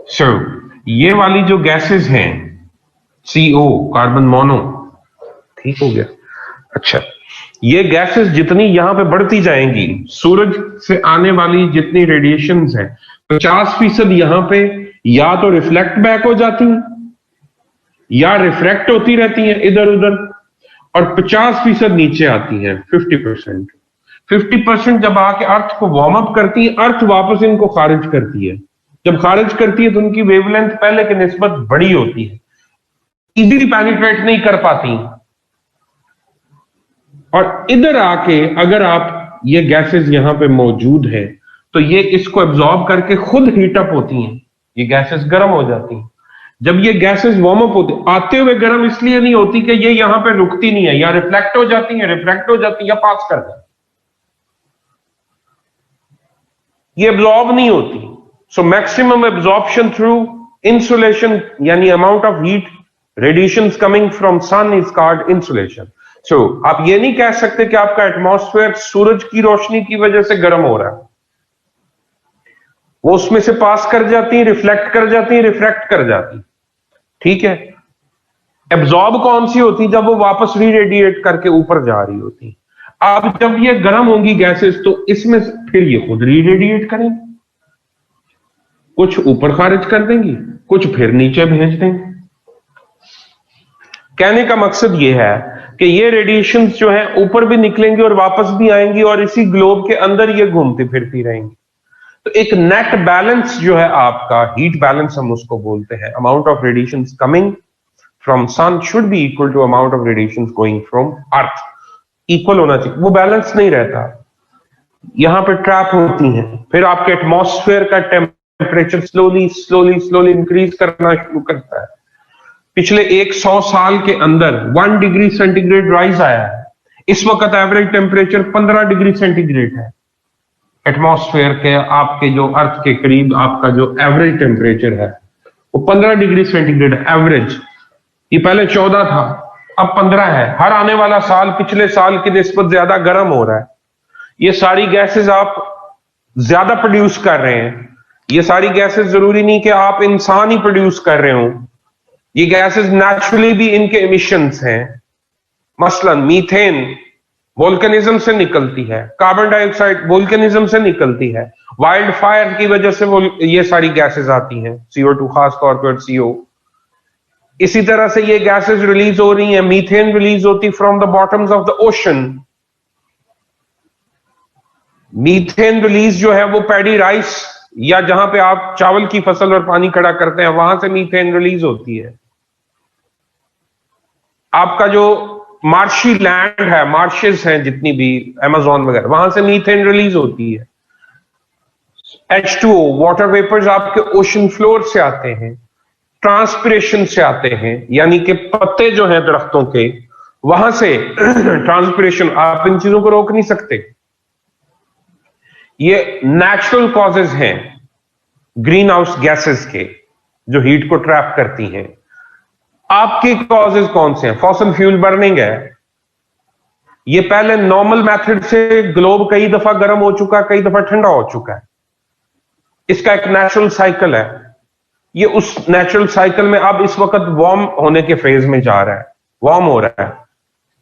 सो ये वाली जो गैसेस हैं, CO कार्बन मोनो, ठीक हो गया। अच्छा, ये गैसेस जितनी यहां पे बढ़ती जाएंगी, सूरज से आने वाली जितनी रेडिएशंस हैं, 50% यहां पे या तो रिफ्लेक्ट बैक हो जाती हैं या रिफ्रैक्ट होती रहती हैं इधर उधर, और 50% नीचे आती हैं। 50% जब आके अर्थ को वार्म अप करती है, अर्थ वापस इनको खारिज करती है। जब खारिज करती है तो उनकी वेवलेंथ पहले के निस्बत बड़ी होती है, इजीली पेनिट्रेट नहीं कर पाती। और इधर आके अगर आप ये गैसेस यहां पे मौजूद है तो ये इसको एब्जॉर्ब करके खुद हीटअप होती हैं, ये गैसेस गर्म हो जाती हैं। जब ये गैसेस वार्म अप होती, आते हुए गर्म इसलिए नहीं होती कि ये यहां पे रुकती नहीं है, या रिफ्लेक्ट हो जाती है, रिफ्रैक्ट हो जाती है, या पास कर जाती, ये एब्जॉर्ब नहीं होती। So maximum absorption through insolation, यानी amount of heat radiations coming from sun is called insolation. So आप ये नहीं कह सकते कि आपका एटमॉस्फेयर सूरज की रोशनी की वजह से गर्म हो रहा है, वो उसमें से पास कर जाती है, रिफ्लेक्ट कर जाती है, रिफ्रैक्ट कर जाती है, ठीक है। एब्जॉर्ब कौन सी होती, जब वो वापस रीरेडिएट करके ऊपर जा रही होती। अब जब ये गर्म होंगी गैसेस तो इसमें फिर ये खुद रीरेडिएट करेंगे, कुछ ऊपर खारिज कर देंगी, कुछ फिर नीचे भेज देंगे। कहने का मकसद ये है कि ये रेडिएशंस जो है ऊपर भी निकलेंगी और वापस भी आएंगी, और इसी ग्लोब के अंदर ये घूमती फिरती रहेंगी। तो एक नेट बैलेंस जो है आपका, हीट बैलेंस हम उसको बोलते हैं, amount of radiations coming from sun should be equal to amount of radiations going from earth, equal होना चाहिए। वो बैलेंस नहीं रहता, यहां पे ट्रैप होती हैं। फिर आपके एटमॉस्फेयर का temperature slowly slowly slowly increase करना शुरू करता है। पिछले 100 साल के अंदर 1 डिग्री सेंटीग्रेड राइज आया है। इस वक्त एवरेज टेम्परेचर 15 डिग्री सेंटीग्रेड है। एटमॉस्फेयर के आपके जो अर्थ के करीब आपका जो एवरेज टेम्परेचर है वो 15 डिग्री सेंटीग्रेड एवरेज। ये पहले 14 था, अब 15 है। हर आने वाला साल पिछले साल की निस्बत ज्यादा गर्म हो रहा है। ये सारी गैसेस आप ज्यादा प्रोड्यूस कर रहे हैं। ये सारी गैसेस जरूरी नहीं कि आप इंसान ही प्रोड्यूस कर रहे हो, ये गैसेस नेचुरली भी इनके इमिशंस हैं। मसलन मीथेन वोल्केनिज्म से निकलती है, कार्बन डाइऑक्साइड वोल्केनिज्म से निकलती है, वाइल्ड फायर की वजह से वो ये सारी गैसेस आती हैं, CO2 खास तौर पर CO। इसी तरह से ये गैसेस रिलीज हो रही हैं, मीथेन रिलीज होती from the bottoms of the ocean. Methane release जो है वो पैडी राइस या जहां पे आप चावल की फसल और पानी खड़ा करते हैं वहां से मीथेन रिलीज होती है। आपका जो मार्शी लैंड है, मार्शेस हैं जितनी भी अमेज़न वगैरह, वहां से मीथेन रिलीज होती है। H2O वाटर वेपर्स आपके ओशन फ्लोर से आते हैं, ट्रांसपिरेशन से आते हैं, यानी कि पत्ते जो हैं दरख्तों के वहां से ट्रांसपिरेशन। आप इन चीजों को रोक नहीं सकते, ये नेचुरल कॉजेज हैं ग्रीन हाउस गैसेस के जो हीट को ट्रैप करती हैं। आपके कॉजेज कौन से हैं? फॉसिल फ्यूल बर्निंग है। ये पहले नॉर्मल मेथड से ग्लोब कई दफा गर्म हो चुका, कई दफा ठंडा हो चुका है। इसका एक नेचुरल साइकिल है। ये उस नेचुरल साइकिल में अब इस वक्त वार्म होने के फेज में जा रहा है, वार्म हो रहा है।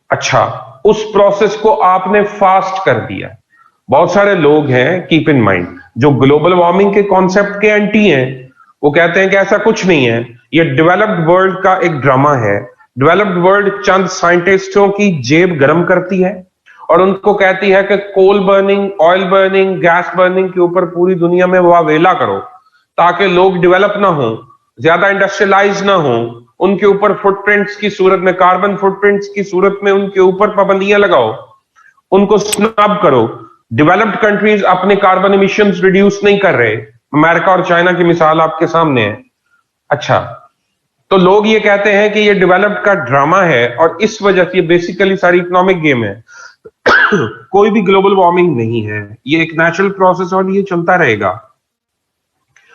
अच्छा, उस प्रोसेस को आपने फास्ट कर दिया। बहुत सारे लोग हैं, कीप इन माइंड, जो ग्लोबल वार्मिंग के कॉन्सेप्ट के एंटी हैं। वो कहते हैं कि ऐसा कुछ नहीं है, ये डेवलप्ड वर्ल्ड का एक ड्रामा है। डेवलप्ड वर्ल्ड चंद साइंटिस्टों की जेब गर्म करती है और उनको कहती है कि coal burning, oil burning, gas burning के ऊपर पूरी दुनिया में वावेला करो ताकि लोग डेवलप ना हो, ज्यादा इंडस्ट्रियलाइज ना हो। उनके ऊपर फुटप्रिंट्स की सूरत में, कार्बन फुटप्रिंट्स की सूरत में उनके ऊपर पाबंदियां लगाओ, उनको स्नब करो। डेवलप्ड कंट्रीज अपने कार्बन इमिशंस रिड्यूस नहीं कर रहे। अमेरिका और चाइना की मिसाल आपके सामने है। अच्छा, तो लोग ये कहते हैं कि ये डेवलप्ड का ड्रामा है और इस वजह से ये बेसिकली सारी इकोनॉमिक गेम है। कोई भी ग्लोबल वार्मिंग नहीं है, ये एक नेचुरल प्रोसेस और ये चलता रहेगा।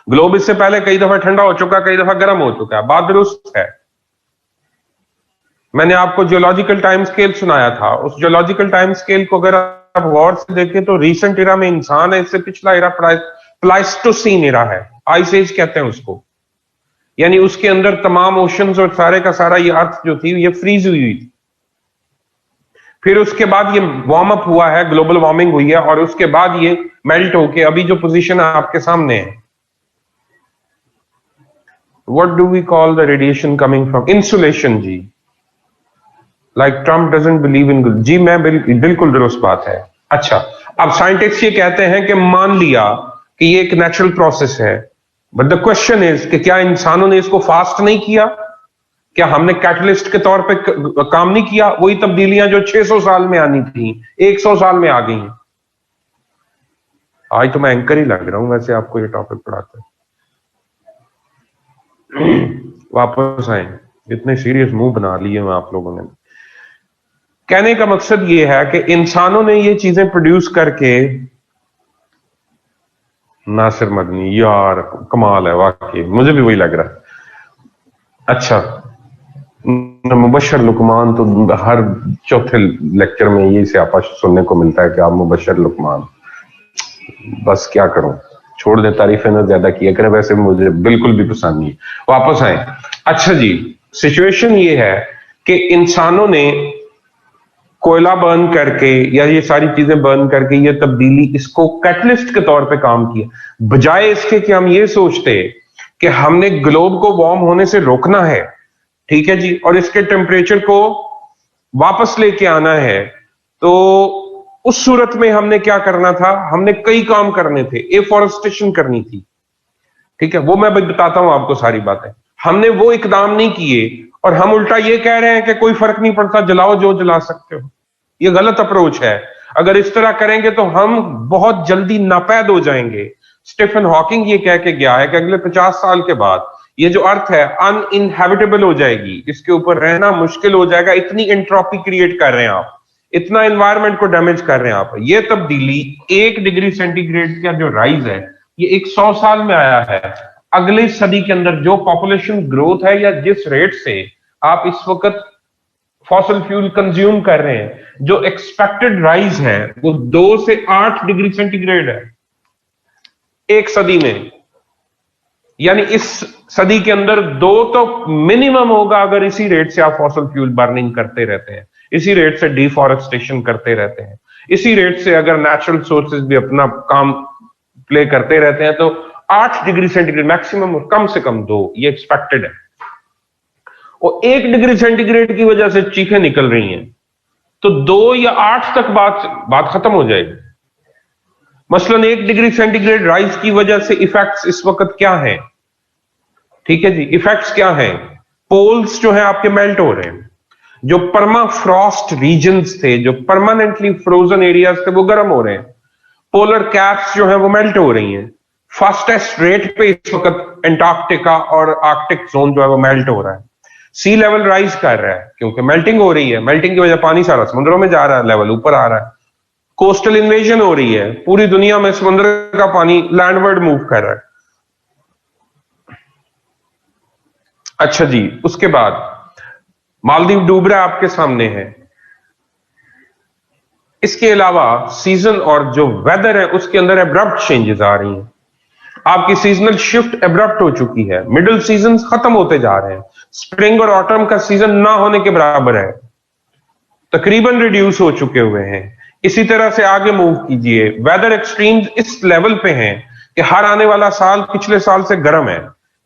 ग्लोब इससे पहले कई दफा ठंडा हो चुका, कई दफा गर्म हो चुका है, बात दुरुस्त है। मैंने आपको जियोलॉजिकल टाइम स्केल सुनाया था। उस जियोलॉजिकल टाइम स्केल को अगर आप गौर से देखें तो रिसेंट इरा में इंसान है, इससे पिछला इरा प्लाइस्टोसीन इरा है, आइस एज कहते हैं उसको। यानी उसके अंदर तमाम ओशंस और सारे का सारा ये अर्थ जो थी ये फ्रीज हुई थी। फिर उसके बाद ये वार्म अप हुआ है, ग्लोबल वार्मिंग हुई है, और उसके बाद ये मेल्ट होके अभी जो पोजीशन आपके सामने है। What do we call the radiation coming from? Insolation जी। Like Trump doesn't believe in, जी मैं बिल्कुल दुरुस्त बात है। अच्छा, अब साइंटिस्ट ये कहते हैं कि मान लिया कि ये एक नेचुरल प्रोसेस है, बट द क्वेश्चन इज कि क्या इंसानों ने इसको फास्ट नहीं किया? क्या हमने कैटलिस्ट के तौर पे काम नहीं किया? वही तब्दीलियां जो 600 साल में आनी थी 100 साल में आ गई हैं। आज तो मैं एंकर ही लग रहा हूं वैसे आपको ये टॉपिक पढ़ाते। वापस आए, इतने सीरियस मुंह बना लिए हैं आप लोगों ने। कहने का मकसद ये है कि इंसानों ने ये चीजें प्रोड्यूस करके, नासिर मदनी यार कमाल है वाकई, मुझे भी वही लग रहा है। अच्छा, मुबशर लुकमान तो हर चौथे लेक्चर में ये स्यापा सुनने को मिलता है कि आप मुबशर लुकमान, बस क्या करूं, छोड़ दे, तारीफें ना ज्यादा किया करें, वैसे मुझे बिल्कुल भी पसंद नहीं। वापस आए। अच्छा जी, सिचुएशन ये है कि इंसानों ने कोयला बर्न करके या ये सारी चीजें बर्न करके ये तब्दीली, इसको कैटलिस्ट के तौर पे काम किया, बजाय इसके कि हम ये सोचते कि हमने ग्लोब को वार्म होने से रोकना है, ठीक है जी, और इसके टेम्परेचर को वापस लेके आना है। तो उस सूरत में हमने क्या करना था? हमने कई काम करने थे, एफॉरेस्टेशन करनी थी, ठीक है, वो मैं बताता हूं आपको सारी बातें। हमने वो इकदाम नहीं किए और हम उल्टा ये कह रहे हैं कि कोई फर्क नहीं पड़ता, जलाओ जो जला सकते हो। ये गलत अप्रोच है। अगर इस तरह करेंगे तो हम बहुत जल्दी नापैद हो जाएंगे। स्टीफन हॉकिंग ये कह के गया है कि अगले 50 साल के बाद ये जो अर्थ है अनइनहेबिटेबल हो जाएगी, इसके ऊपर रहना मुश्किल हो जाएगा। इतनी एंट्रोपी क्रिएट कर रहे हैं आप, इतना एनवायरमेंट को डैमेज कर रहे हैं आप। ये तब्दीली 1 डिग्री सेंटीग्रेड का जो राइज है ये 100 साल में आया है। अगली सदी के अंदर जो पॉपुलेशन ग्रोथ है या जिस रेट से आप इस वक्त फॉसिल फ्यूल कंज्यूम कर रहे हैं, जो एक्सपेक्टेड राइज है वो 2 से 8 डिग्री सेंटीग्रेड है 1 सदी में। यानी इस सदी के अंदर 2 तो मिनिमम होगा अगर इसी रेट से आप फॉसिल फ्यूल बर्निंग करते रहते हैं, इसी रेट से डिफॉरेस्टेशन करते रहते हैं, इसी रेट से अगर नेचुरल सोर्सेज भी अपना काम प्ले करते रहते हैं, तो 8 डिग्री सेंटीग्रेड मैक्सिमम और कम से कम 2 ये एक्सपेक्टेड है। और 1 डिग्री सेंटीग्रेड की वजह से चीखें निकल रही हैं, तो 2 या 8 तक बात खत्म हो जाएगी। मसलन 1 डिग्री सेंटीग्रेड राइज की वजह से इफेक्ट्स इस वक्त क्या हैं? ठीक है जी, इफेक्ट्स क्या हैं? पोल्स जो है आपके मेल्ट हो रहे हैं, जो परमा फ्रॉस्ट रीजन्स थे, जो परमानेंटली फ्रोजन एरियाज थे, वो गर्म हो रहे हैं। पोलर कैप्स जो है वो मेल्ट हो रही हैं। फास्टेस्ट रेट पे इस वक्त एंटार्क्टिका और आर्कटिक जोन जो है वो मेल्ट हो रहा है। सी लेवल राइज कर रहा है क्योंकि मेल्टिंग हो रही है, मेल्टिंग की वजह पानी सारा समुद्रों में जा रहा है, लेवल ऊपर आ रहा है। कोस्टल इन्वेजन हो रही है, पूरी दुनिया में समुद्र का पानी लैंडवर्ड मूव कर रहा है। अच्छा जी, उसके बाद मालदीव डूब रहा है आपके सामने है। इसके अलावा सीजन और जो वेदर है उसके अंदर एब्रप्ट चेंजेस आ रही हैं। आपकी सीजनल शिफ्ट एब्रप्ट हो चुकी है, मिडिल सीजन खत्म होते जा रहे हैं, स्प्रिंग और ऑटम का सीजन ना होने के बराबर है, तकरीबन रिड्यूस हो चुके हुए हैं। इसी तरह से आगे मूव कीजिए, वेदर एक्सट्रीम्स इस लेवल पे हैं कि हर आने वाला साल पिछले साल से गर्म है।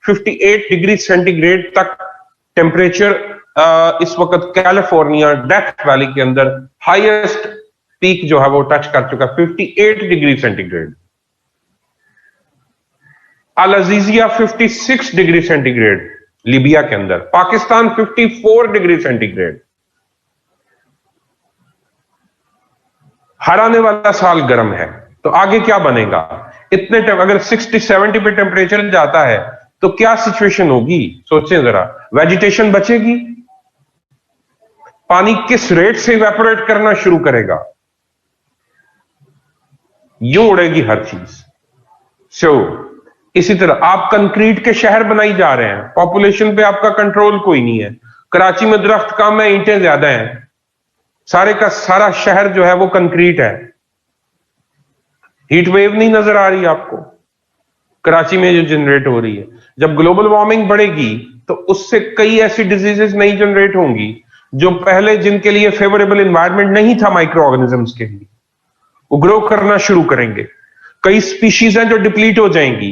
58 डिग्री सेंटीग्रेड तक टेम्परेचर इस वक्त कैलिफोर्निया डेथ वैली के अंदर हाईएस्ट पीक जो है वो टच कर चुका, 58 डिग्री सेंटीग्रेड। अल अजीजिया 56 डिग्री सेंटीग्रेड लीबिया के अंदर, पाकिस्तान 54 डिग्री सेंटीग्रेड। हर आने वाला साल गर्म है, तो आगे क्या बनेगा? इतने अगर 60-70 पे टेम्परेचर जाता है तो क्या सिचुएशन होगी? सोचें जरा। वेजिटेशन बचेगी? पानी किस रेट से इवेपोरेट करना शुरू करेगा? यूं उड़ेगी हर चीज। इसी तरह आप कंक्रीट के शहर बनाई जा रहे हैं, पॉपुलेशन पे आपका कंट्रोल कोई नहीं है। कराची में दरख्त कम है, ईंटें ज्यादा हैं, सारे का सारा शहर जो है वो कंक्रीट है। हीट वेव नहीं नजर आ रही आपको? कराची में जो जनरेट हो रही है। जब ग्लोबल वार्मिंग बढ़ेगी तो उससे कई ऐसी डिजीजेस नई जनरेट होंगी जो पहले जिनके लिए फेवरेबल एनवायरनमेंट नहीं था माइक्रो ऑर्गेनिजम्स के लिए, वो ग्रो करना शुरू करेंगे। कई स्पीशीज हैं जो डिप्लीट हो जाएंगी।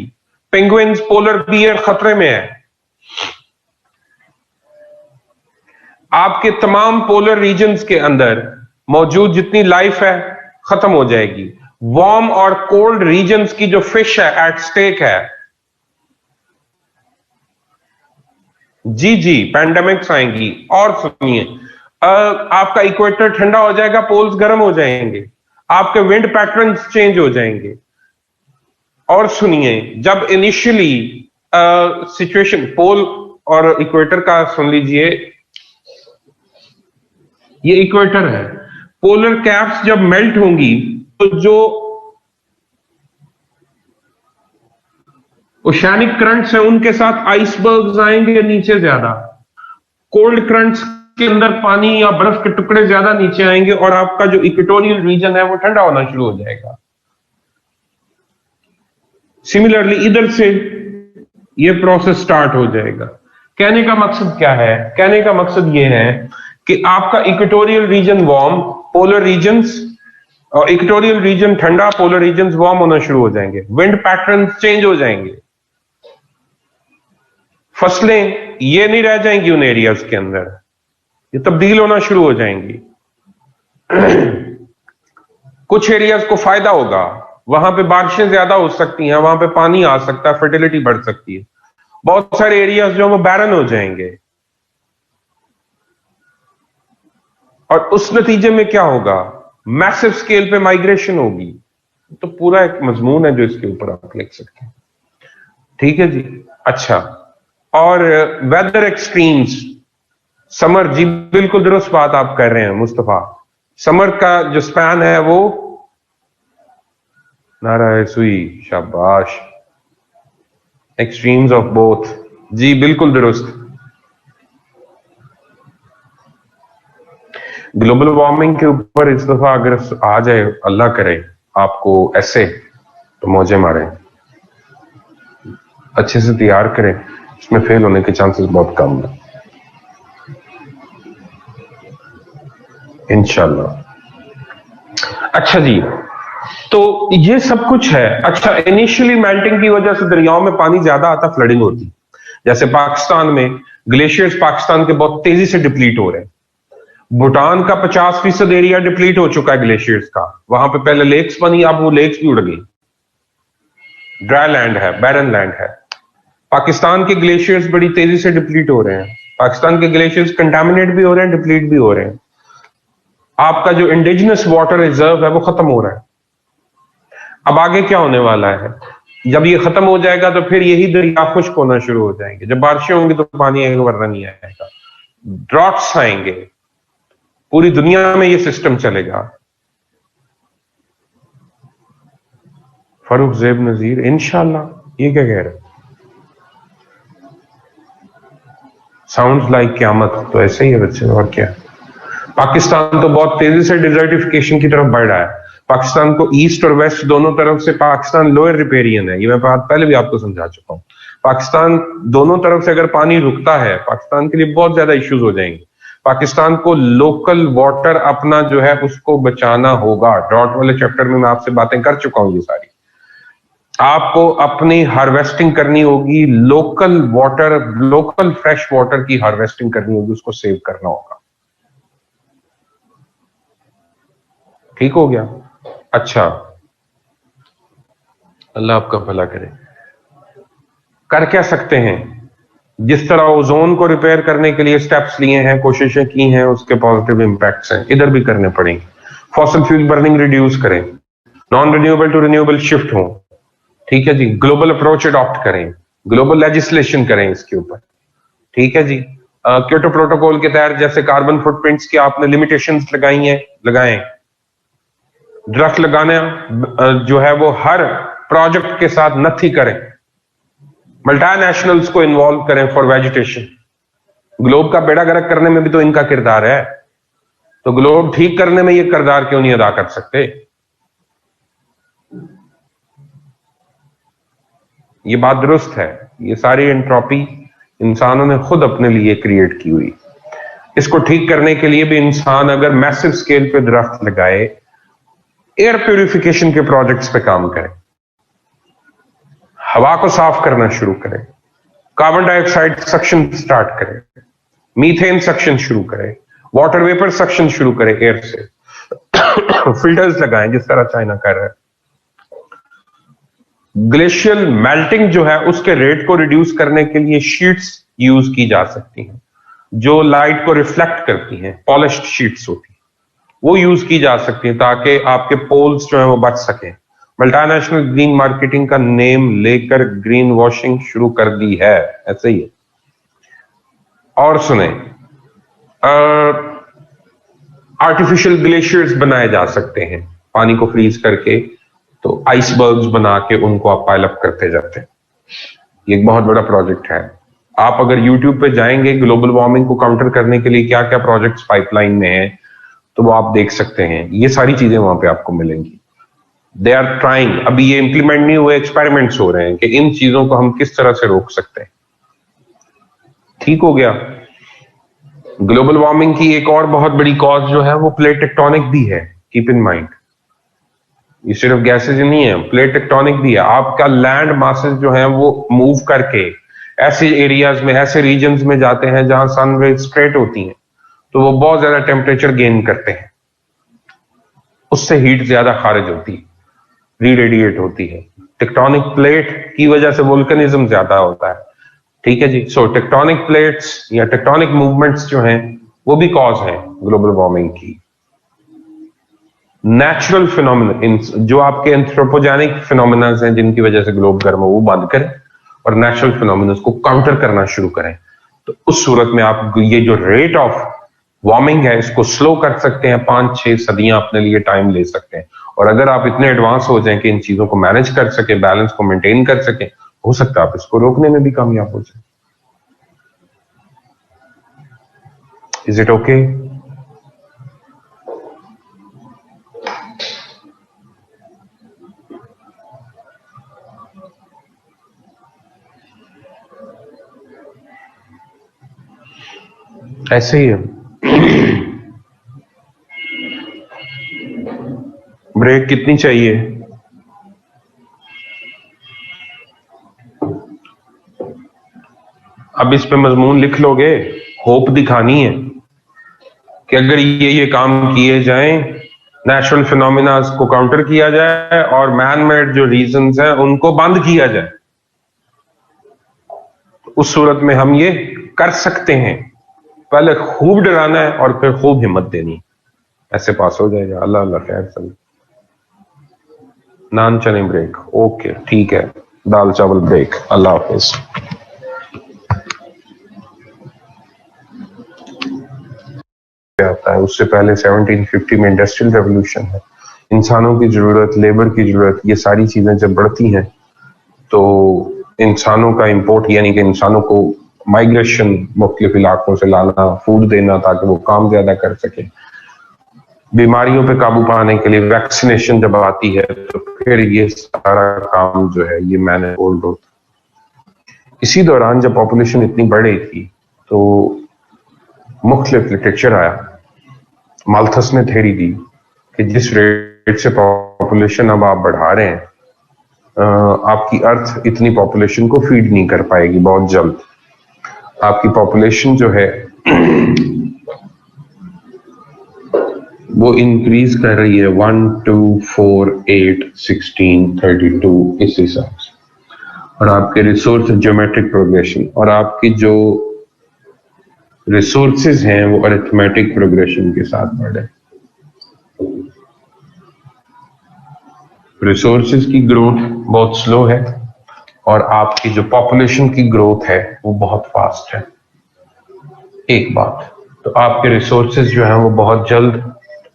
पेंगुइन्स, पोलर बियर खतरे में है। आपके तमाम पोलर रीजन्स के अंदर मौजूद जितनी लाइफ है खत्म हो जाएगी। वार्म और कोल्ड रीजन्स की जो फिश है एट स्टेक है। जी जी, पैंडेमिक्स आएंगी। और सुनिए, आपका इक्वेटर ठंडा हो जाएगा, पोल्स गर्म हो जाएंगे, आपके विंड पैटर्न्स चेंज हो जाएंगे। और सुनिए, जब इनिशियली सिचुएशन पोल और इक्वेटर का सुन लीजिए, ये इक्वेटर है। पोलर कैप्स जब मेल्ट होंगी तो जो ओशियानिक करंट्स हैं उनके साथ आइसबर्ग्स आएंगे नीचे ज्यादा। कोल्ड करंट्स के अंदर पानी या बर्फ के टुकड़े ज्यादा नीचे आएंगे और आपका जो इक्वेटोरियल रीजन है वो ठंडा होना शुरू हो जाएगा। सिमिलरली इधर से ये प्रोसेस स्टार्ट हो जाएगा। कहने का मकसद क्या है? कहने का मकसद ये है कि आपका equatorial region warm, polar regions और इक्वेटोरियल रीजन ठंडा, पोलर रीजन्स वार्म होना शुरू हो जाएंगे। विंड पैटर्न चेंज हो जाएंगे। फसलें ये नहीं रह जाएंगी उन एरियाज के अंदर, ये तब्दील होना शुरू हो जाएंगी। कुछ एरियाज को फायदा होगा, वहां पे बारिशें ज्यादा हो सकती हैं, वहां पे पानी आ सकता है, फर्टिलिटी बढ़ सकती है। बहुत सारे एरियाज जो वो बैरन हो जाएंगे। और उस नतीजे में क्या होगा? मैसिव स्केल पे माइग्रेशन होगी। तो पूरा एक मजमून है जो इसके ऊपर आप लिख सकते हैं। ठीक है जी। अच्छा, और वेदर एक्सट्रीम्स, समर, जी बिल्कुल दुरुस्त बात आप कर रहे हैं मुस्तफा। समर का जो स्पैन है वो नाराय सुई, शाबाश। एक्सट्रीम्स ऑफ बोथ, जी बिल्कुल दुरुस्त। ग्लोबल वार्मिंग के ऊपर इस दफा अगर आ जाए, अल्लाह करे आपको ऐसे, तो मौजे मारे, अच्छे से तैयार करें, इसमें फेल होने के चांसेस बहुत कम है इंशाल्लाह। अच्छा जी, तो ये सब कुछ है। अच्छा, इनिशियली मेल्टिंग की वजह से दरियाओं में पानी ज्यादा आता, फ्लडिंग होती। जैसे पाकिस्तान में ग्लेशियर्स पाकिस्तान के बहुत तेजी से डिप्लीट हो रहे हैं। भूटान का 50% एरिया डिप्लीट हो चुका है ग्लेशियर्स का। वहां पे पहले लेक्स बनी, अब वो लेक्स भी उड़ गई, ड्राई लैंड है, बैरन लैंड है। पाकिस्तान के ग्लेशियर्स बड़ी तेजी से डिप्लीट हो रहे हैं। पाकिस्तान के ग्लेशियर्स कंटामिनेट भी हो रहे हैं, डिप्लीट भी हो रहे हैं। आपका जो इंडिजिनस वाटर रिजर्व है वो खत्म हो रहा है। अब आगे क्या होने वाला है? जब ये खत्म हो जाएगा तो फिर यही दरिया खुश्क होना शुरू हो जाएंगे। जब बारिशें होंगी तो पानी आएगा, वरना नहीं आएगा। ड्रॉट्स आएंगे, पूरी दुनिया में ये सिस्टम चलेगा। फारूक ज़ैब नजीर, इंशाल्लाह। ये क्या कह रहे? साउंड्स लाइक क़यामत। तो ऐसे ही है बच्चे, और क्या। पाकिस्तान तो बहुत तेजी से डिजर्टिफिकेशन की तरफ बढ़ रहा है। पाकिस्तान को ईस्ट और वेस्ट दोनों तरफ से, पाकिस्तान लोअर रिपेरियन है, ये मैं बात पहले भी आपको समझा चुका हूं। पाकिस्तान दोनों तरफ से अगर पानी रुकता है, पाकिस्तान के लिए बहुत ज्यादा इश्यूज हो जाएंगे। पाकिस्तान को लोकल वाटर अपना जो है उसको बचाना होगा। ड्रॉट वाले चैप्टर में मैं आपसे बातें कर चुका हूं ये सारी। आपको अपनी हार्वेस्टिंग करनी होगी, local water, local fresh water की हार्वेस्टिंग करनी होगी, उसको सेव करना होगा। ठीक हो गया? अच्छा, अल्लाह आपका भला करे। कर क्या सकते हैं? जिस तरह ओजोन को रिपेयर करने के लिए स्टेप्स लिए हैं, कोशिशें की हैं, उसके पॉजिटिव इंपैक्ट्स हैं, इधर भी करने पड़ेंगे। फॉसिल फ्यूल बर्निंग रिड्यूस करें, non renewable to renewable shift हो। ठीक है जी। ग्लोबल अप्रोच अडॉप्ट करें, ग्लोबल लेजिस्लेशन करें इसके ऊपर। ठीक है जी। क्योटो प्रोटोकॉल के तहत जैसे कार्बन फुटप्रिंट्स की आपने लिमिटेशंस लगाई हैं, लगाएं। दरख्त लगाना जो है वो हर प्रोजेक्ट के साथ नथी करें। मल्टीनेशनल्स को इन्वॉल्व करें फॉर वेजिटेशन। ग्लोब का बेड़ा गर्क करने में भी तो इनका किरदार है, तो ग्लोब ठीक करने में ये किरदार क्यों नहीं अदा कर सकते? ये बात दुरुस्त है, ये सारी एंट्रोपी इंसानों ने खुद अपने लिए क्रिएट की हुई। इसको ठीक करने के लिए भी इंसान अगर मैसिव स्केल पे दरख्त लगाए, एयर प्यूरिफिकेशन के प्रोजेक्ट्स पे काम करे, हवा को साफ करना शुरू करे, कार्बन डाइऑक्साइड सक्शन स्टार्ट करे, मीथेन सक्शन शुरू करे, वाटर वेपर सक्शन शुरू करे एयर से, फिल्टर्स लगाएं जिस तरह चाइना कर रहा है। ग्लेशियल मेल्टिंग जो है उसके रेट को रिड्यूस करने के लिए शीट्स यूज की जा सकती हैं जो लाइट को रिफ्लेक्ट करती हैं, पॉलिश्ड शीट्स होती हैं, वो यूज की जा सकती हैं ताकि आपके पोल्स जो है वो बच सकें। मल्टीनेशनल ग्रीन मार्केटिंग का नेम लेकर ग्रीन वॉशिंग शुरू कर दी है, ऐसे ही है। और सुने, आर्टिफिशियल ग्लेशियर्स बनाए जा सकते हैं पानी को फ्रीज करके, तो आइसबर्ग्स बना के उनको आप पाइल अप करते जाते हैं। ये एक बहुत बड़ा प्रोजेक्ट है। आप अगर YouTube पे जाएंगे ग्लोबल वार्मिंग को काउंटर करने के लिए क्या क्या प्रोजेक्ट्स पाइपलाइन में हैं, तो वो आप देख सकते हैं। ये सारी चीजें वहां पे आपको मिलेंगी। दे आर ट्राइंग, अभी ये इंप्लीमेंट नहीं हुए, एक्सपेरिमेंट्स हो रहे हैं कि इन चीजों को हम किस तरह से रोक सकते हैं। ठीक हो गया। ग्लोबल वार्मिंग की एक और बहुत बड़ी कॉज जो है वो प्लेट टेक्टोनिक भी है, कीप इन माइंड। ये सिर्फ गैसेज नहीं है, प्लेट टेक्टोनिक भी है। आपका लैंड मासेस जो है वो मूव करके ऐसे एरियाज में, ऐसे रीजन्स में जाते हैं जहां सन रेज स्ट्रेट होती हैं, तो वो बहुत ज्यादा टेम्परेचर गेन करते हैं, उससे हीट ज्यादा खारिज होती है, रीरेडिएट होती है। टेक्टोनिक प्लेट की वजह से वोल्केनिज्म ज्यादा होता है। ठीक है जी। सो टेक्टोनिक प्लेट्स या टेक्टोनिक मूवमेंट्स जो हैं वो भी कॉज है ग्लोबल वार्मिंग की। नेचुरल फिनोमिना, जो आपके एंथ्रोपोजेनिक फिनोमिना हैं जिनकी वजह से ग्लोब गर्म हो, वो बंद करें और नेचुरल फिनोमिना को काउंटर करना शुरू करें। तो उस सूरत में आप ये जो रेट ऑफ वार्मिंग है इसको स्लो कर सकते हैं, 5-6 सदियां अपने लिए टाइम ले सकते हैं। और अगर आप इतने एडवांस हो जाएं कि इन चीजों को मैनेज कर सके, बैलेंस को मेंटेन कर सके, हो सकता है आप इसको रोकने में भी कामयाब हो जाए। Is it okay? ऐसे ही है। ब्रेक कितनी चाहिए? अब इस पे मजमून लिख लोगे, होप दिखानी है कि अगर ये काम किए जाएं, नेचुरल फिनोमिना को काउंटर किया जाए और मैन मेड जो रीजंस हैं उनको बंद किया जाए, उस सूरत में हम ये कर सकते हैं। पहले खूब डराना है और फिर खूब हिम्मत देनी, ऐसे पास हो जाएगा। अल्लाह अल्लाह खैर। सब नान चने ब्रेक, ओके ठीक है। दाल चावल ब्रेक, अल्लाह हाफिज। आता है उससे पहले 1750 में इंडस्ट्रियल रेवोल्यूशन है। इंसानों की जरूरत, लेबर की जरूरत, ये सारी चीजें जब बढ़ती हैं तो इंसानों का इंपोर्ट, यानी कि इंसानों को माइग्रेशन, मुख्तलिफ इलाकों से लाना, फूड देना ताकि वो काम ज्यादा कर सके, बीमारियों पे काबू पाने के लिए वैक्सीनेशन जब आती है तो फिर ये सारा काम जो है ये मैंने होल्ड होता। इसी दौरान जब पॉपुलेशन इतनी बढ़ रही थी तो मुख्तलिफ लिटरेचर आया। माल्थस ने थ्योरी दी कि जिस रेट से पॉपुलेशन अब आप बढ़ा रहे हैं, आपकी अर्थ इतनी पॉपुलेशन को फीड नहीं कर पाएगी। बहुत जल्द आपकी पॉपुलेशन जो है वो इंक्रीज कर रही है 1, 2, 4, 8, 16, 32 इस हिसाब से। और आपके रिसोर्स ज्योमेट्रिक प्रोग्रेशन, और आपकी जो रिसोर्सेज हैं वो अरिथमेटिक प्रोग्रेशन के साथ बढ़े। रिसोर्सेज की ग्रोथ बहुत स्लो है और आपकी जो पॉपुलेशन की ग्रोथ है वो बहुत फास्ट है। एक बात तो आपके रिसोर्सेज जो हैं वो बहुत जल्द,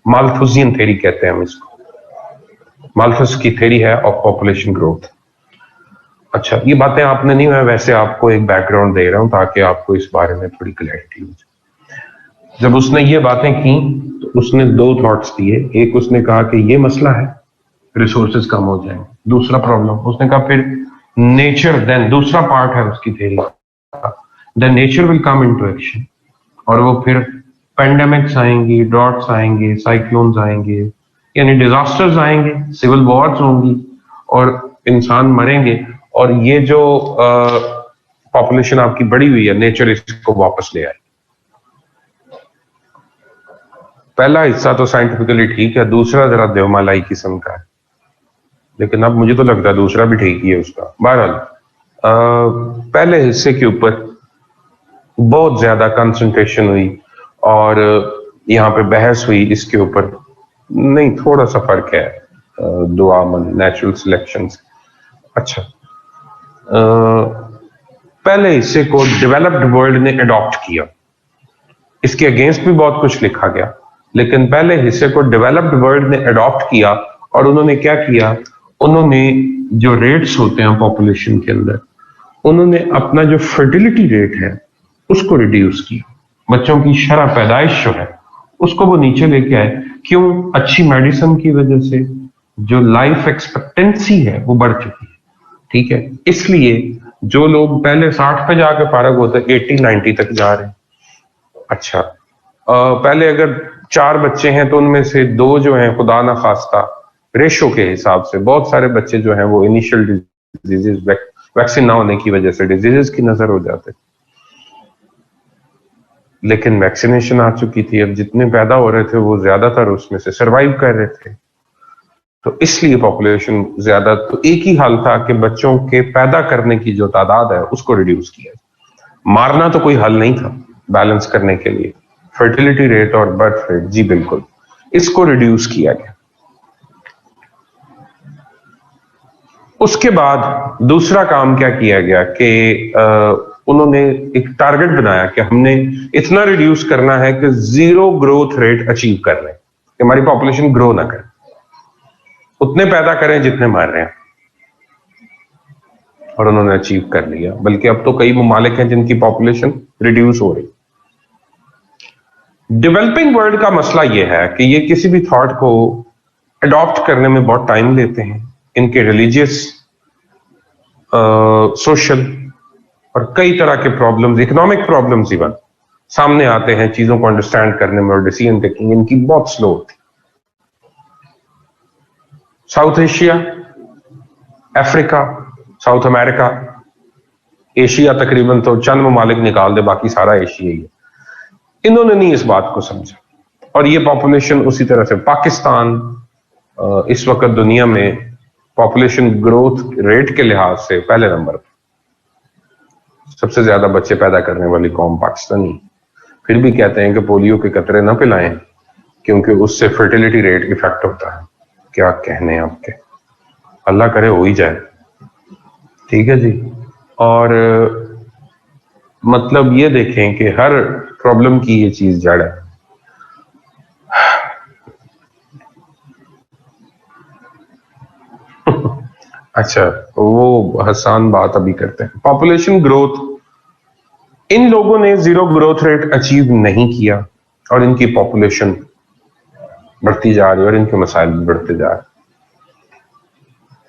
माल्थुसियन थ्योरी कहते हैं हम इसको, माल्थस की थ्योरी है ऑफ पॉपुलेशन ग्रोथ। अच्छा, ये बातें आपने नहीं, मैं वैसे आपको एक बैकग्राउंड दे रहा हूं ताकि आपको इस बारे में थोड़ी क्लैरिटी हो जाए। जब उसने ये बातें की तो उसने 2 थॉट्स दिए। एक उसने कहा कि ये मसला है, रिसोर्सेज कम हो जाएंगे। दूसरा प्रॉब्लम उसने कहा फिर नेचर, देन दूसरा पार्ट है उसकी थ्योरी का, then nature will come into action, और वो फिर पेंडेमिक्स आएंगी, ड्रॉट्स आएंगे, साइक्लोन्स आएंगे, यानी डिजास्टर्स आएंगे, सिविल वॉर्स होंगी और इंसान मरेंगे, और ये जो पॉपुलेशन आपकी बढ़ी हुई है, नेचर इसको वापस ले आए। पहला हिस्सा तो साइंटिफिकली ठीक है, दूसरा जरा देवमालाई किस्म का है, लेकिन अब मुझे तो लगता है दूसरा भी ठीक ही है उसका। बहरहाल पहले हिस्से के ऊपर बहुत ज्यादा कंसंट्रेशन हुई और यहाँ पे बहस हुई इसके ऊपर, नहीं थोड़ा सा फर्क है दुआ मन नेचुरल सिलेक्शन से। अच्छा, पहले हिस्से को डेवलप्ड वर्ल्ड ने अडॉप्ट किया, इसके अगेंस्ट भी बहुत कुछ लिखा गया, लेकिन पहले हिस्से को डेवलप्ड वर्ल्ड ने अडॉप्ट किया और उन्होंने क्या किया, उन्होंने जो रेट्स होते हैं पॉपुलेशन के अंदर, उन्होंने अपना जो फर्टिलिटी रेट है उसको रिड्यूस किया, बच्चों की शरह पैदाइश जो है उसको वो नीचे लेके आए। क्यों? अच्छी मेडिसिन की वजह से जो लाइफ एक्सपेक्टेंसी है वो बढ़ चुकी है, ठीक है, इसलिए जो लोग पहले 60 पे जाके फारग होते 80-90 तक जा रहे हैं। अच्छा, पहले अगर 4 बच्चे हैं तो उनमें से 2 जो हैं खुदा ना खास्ता रेशो के हिसाब से, बहुत सारे बच्चे जो हैं वो इनिशियल डिजीजेस वैक्सीन ना होने की वजह से डिजीजेस की नजर हो जाते, लेकिन वैक्सीनेशन आ चुकी थी, अब जितने पैदा हो रहे थे वो ज्यादातर उसमें से सरवाइव कर रहे थे, तो इसलिए पॉपुलेशन ज्यादा, तो एक ही हाल था कि बच्चों के पैदा करने की जो तादाद है उसको रिड्यूस किया। मारना तो कोई हल नहीं था बैलेंस करने के लिए, फर्टिलिटी रेट और बर्थ रेट, जी बिल्कुल, इसको रिड्यूस किया गया। उसके बाद दूसरा काम क्या किया गया कि उन्होंने एक टारगेट बनाया कि हमने इतना रिड्यूस करना है कि 0 ग्रोथ रेट अचीव कर लें, कि हमारी पॉपुलेशन ग्रो ना करे, उतने पैदा करें जितने मार रहे हैं, और उन्होंने अचीव कर लिया। बल्कि अब तो कई ममालिक हैं जिनकी पॉपुलेशन रिड्यूस हो रही। डेवलपिंग वर्ल्ड का मसला यह है कि ये किसी भी थॉट को अडॉप्ट करने में बहुत टाइम लेते हैं, इनके रिलीजियस, सोशल और कई तरह के प्रॉब्लम्स, इकोनॉमिक प्रॉब्लम्स इवन सामने आते हैं चीजों को अंडरस्टैंड करने में, और डिसीजन टेकिंग इनकी बहुत स्लो होती। South Asia, Africa, south America, Asia तकरीबन तो चंद ममालिक निकाल दे, बाकी सारा एशिया ही है, इन्होंने नहीं इस बात को समझा, और ये पॉपुलेशन उसी तरह से पाकिस्तान इस वक्त दुनिया में पॉपुलेशन ग्रोथ रेट के लिहाज से पहले नंबर पर, सबसे ज्यादा बच्चे पैदा करने वाली कौम पाकिस्तानी। फिर भी कहते हैं कि पोलियो के कतरे ना पिलाएं क्योंकि उससे फर्टिलिटी रेट इफेक्ट होता है। क्या कहने आपके, अल्लाह करे हो ही जाए, ठीक है जी। और मतलब ये देखें कि हर प्रॉब्लम की ये चीज जड़ है। अच्छा, वो हसान बात अभी करते हैं। पॉपुलेशन ग्रोथ, इन लोगों ने 0 ग्रोथ रेट अचीव नहीं किया और इनकी पॉपुलेशन बढ़ती जा रही है और इनके मसाइल भी बढ़ते जा रहे।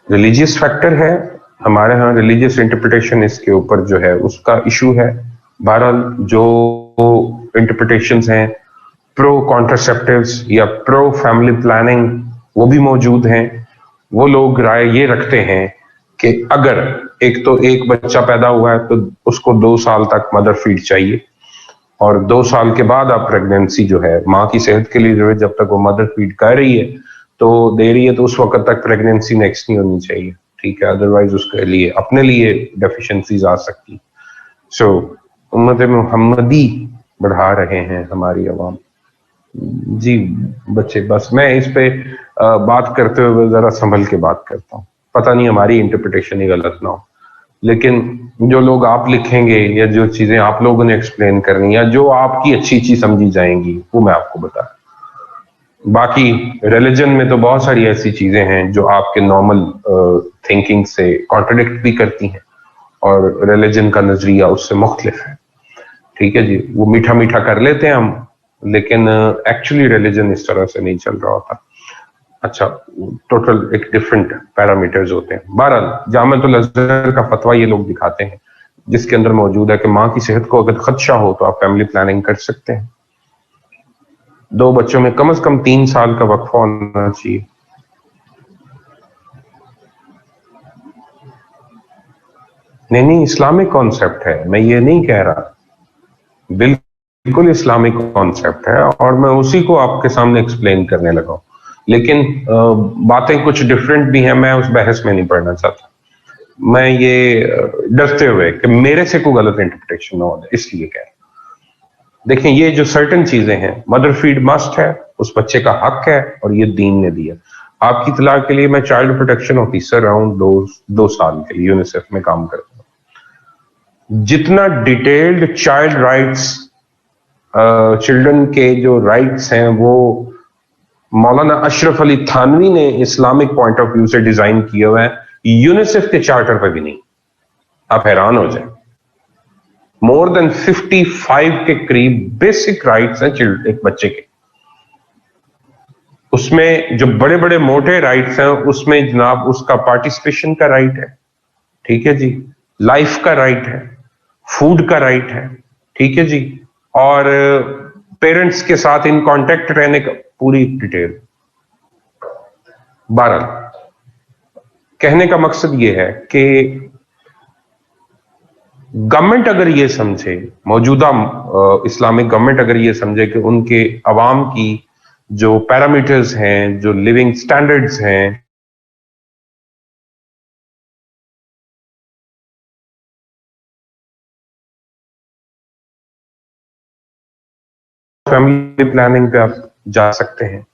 रिलीजियस फैक्टर है, हमारे यहाँ रिलीजियस इंटरप्रिटेशन इसके ऊपर जो है उसका इशू है। बहरहाल जो इंटरप्रिटेशंस हैं प्रो कॉन्ट्रासेप्टिव्स या प्रो फैमिली प्लानिंग वो भी मौजूद हैं। वो लोग राय ये रखते हैं कि अगर एक बच्चा पैदा हुआ है तो उसको 2 साल तक मदर फीड चाहिए, और 2 साल के बाद आप प्रेगनेंसी जो है माँ की सेहत के लिए जो है, जब तक वो मदर फीड कर रही है तो दे रही है, तो उस वक्त तक प्रेगनेंसी नेक्स्ट नहीं होनी चाहिए, ठीक है, अदरवाइज उसके लिए अपने लिए डेफिशिएंसीज आ सकती। सो उम्मत मुहम्मदी बढ़ा रहे हैं हमारी अवाम जी बच्चे। बस मैं इस पे बात करते हुए जरा संभल के बात करता हूँ, पता नहीं हमारी इंटरप्रिटेशन ही गलत ना हो, लेकिन जो लोग आप लिखेंगे या जो चीजें आप लोगों ने एक्सप्लेन करनी या जो आपकी अच्छी समझी जाएंगी वो मैं आपको बता। बाकी रिलीजन में तो बहुत सारी ऐसी चीजें हैं जो आपके नॉर्मल थिंकिंग से कॉन्ट्रडिक्ट भी करती हैं, और रिलीजन का नजरिया उससे मुख्तलिफ है, ठीक है जी। वो मीठा मीठा कर लेते हैं हम, लेकिन एक्चुअली रिलीजन इस तरह से नहीं चल रहा होता। अच्छा, टोटल एक डिफरेंट पैरामीटर्स होते हैं। बहरहाल जामिअतुल अज़हर का फतवा ये लोग दिखाते हैं जिसके अंदर मौजूद है कि माँ की सेहत को अगर खदशा हो तो आप फैमिली प्लानिंग कर सकते हैं। 2 बच्चों में कम से कम 3 साल का वक्फा होना चाहिए। नहीं, इस्लामिक कॉन्सेप्ट है, मैं ये नहीं कह रहा, बिल्कुल इस्लामिक कॉन्सेप्ट है और मैं उसी को आपके सामने एक्सप्लेन करने लगा हूं। लेकिन बातें कुछ डिफरेंट भी हैं, मैं उस बहस में नहीं पढ़ना चाहता। मैं ये डरते हुए कि मेरे से कोई गलत इंटरप्रिटेशन ना हो जाए इसलिए कह रहा हूं। देखिए, ये जो सर्टन चीजें हैं, मदर फीड मस्ट है, उस बच्चे का हक है और ये दीन ने दिया। आपकी इत्तला के लिए, मैं चाइल्ड प्रोटेक्शन ऑफिसर अराउंड 2 साल के लिए यूनिसेफ में काम करता हूं। जितना डिटेल्ड चाइल्ड राइट्स, चिल्ड्रन के जो राइट्स हैं, वो मौलाना अशरफ अली थानवी ने इस्लामिक पॉइंट ऑफ व्यू से डिजाइन किए हुए हैं, यूनिसेफ के चार्टर पर भी नहीं। आप हैरान हो जाए, मोर देन 55 के करीब बेसिक राइट्स हैं एक बच्चे के। उसमें जो बड़े बड़े मोटे राइट्स हैं, उसमें जनाब उसका पार्टिसिपेशन का राइट है, ठीक है जी, लाइफ का राइट है, फूड का राइट है, ठीक है जी, और पेरेंट्स के साथ इन कांटेक्ट रहने का पूरी डिटेल। 12 कहने का मकसद ये है कि गवर्नमेंट अगर ये समझे, मौजूदा इस्लामिक गवर्नमेंट अगर ये समझे कि उनके अवाम की जो पैरामीटर्स हैं, जो लिविंग स्टैंडर्ड्स हैं, फैमिली प्लानिंग पे आप जा सकते हैं।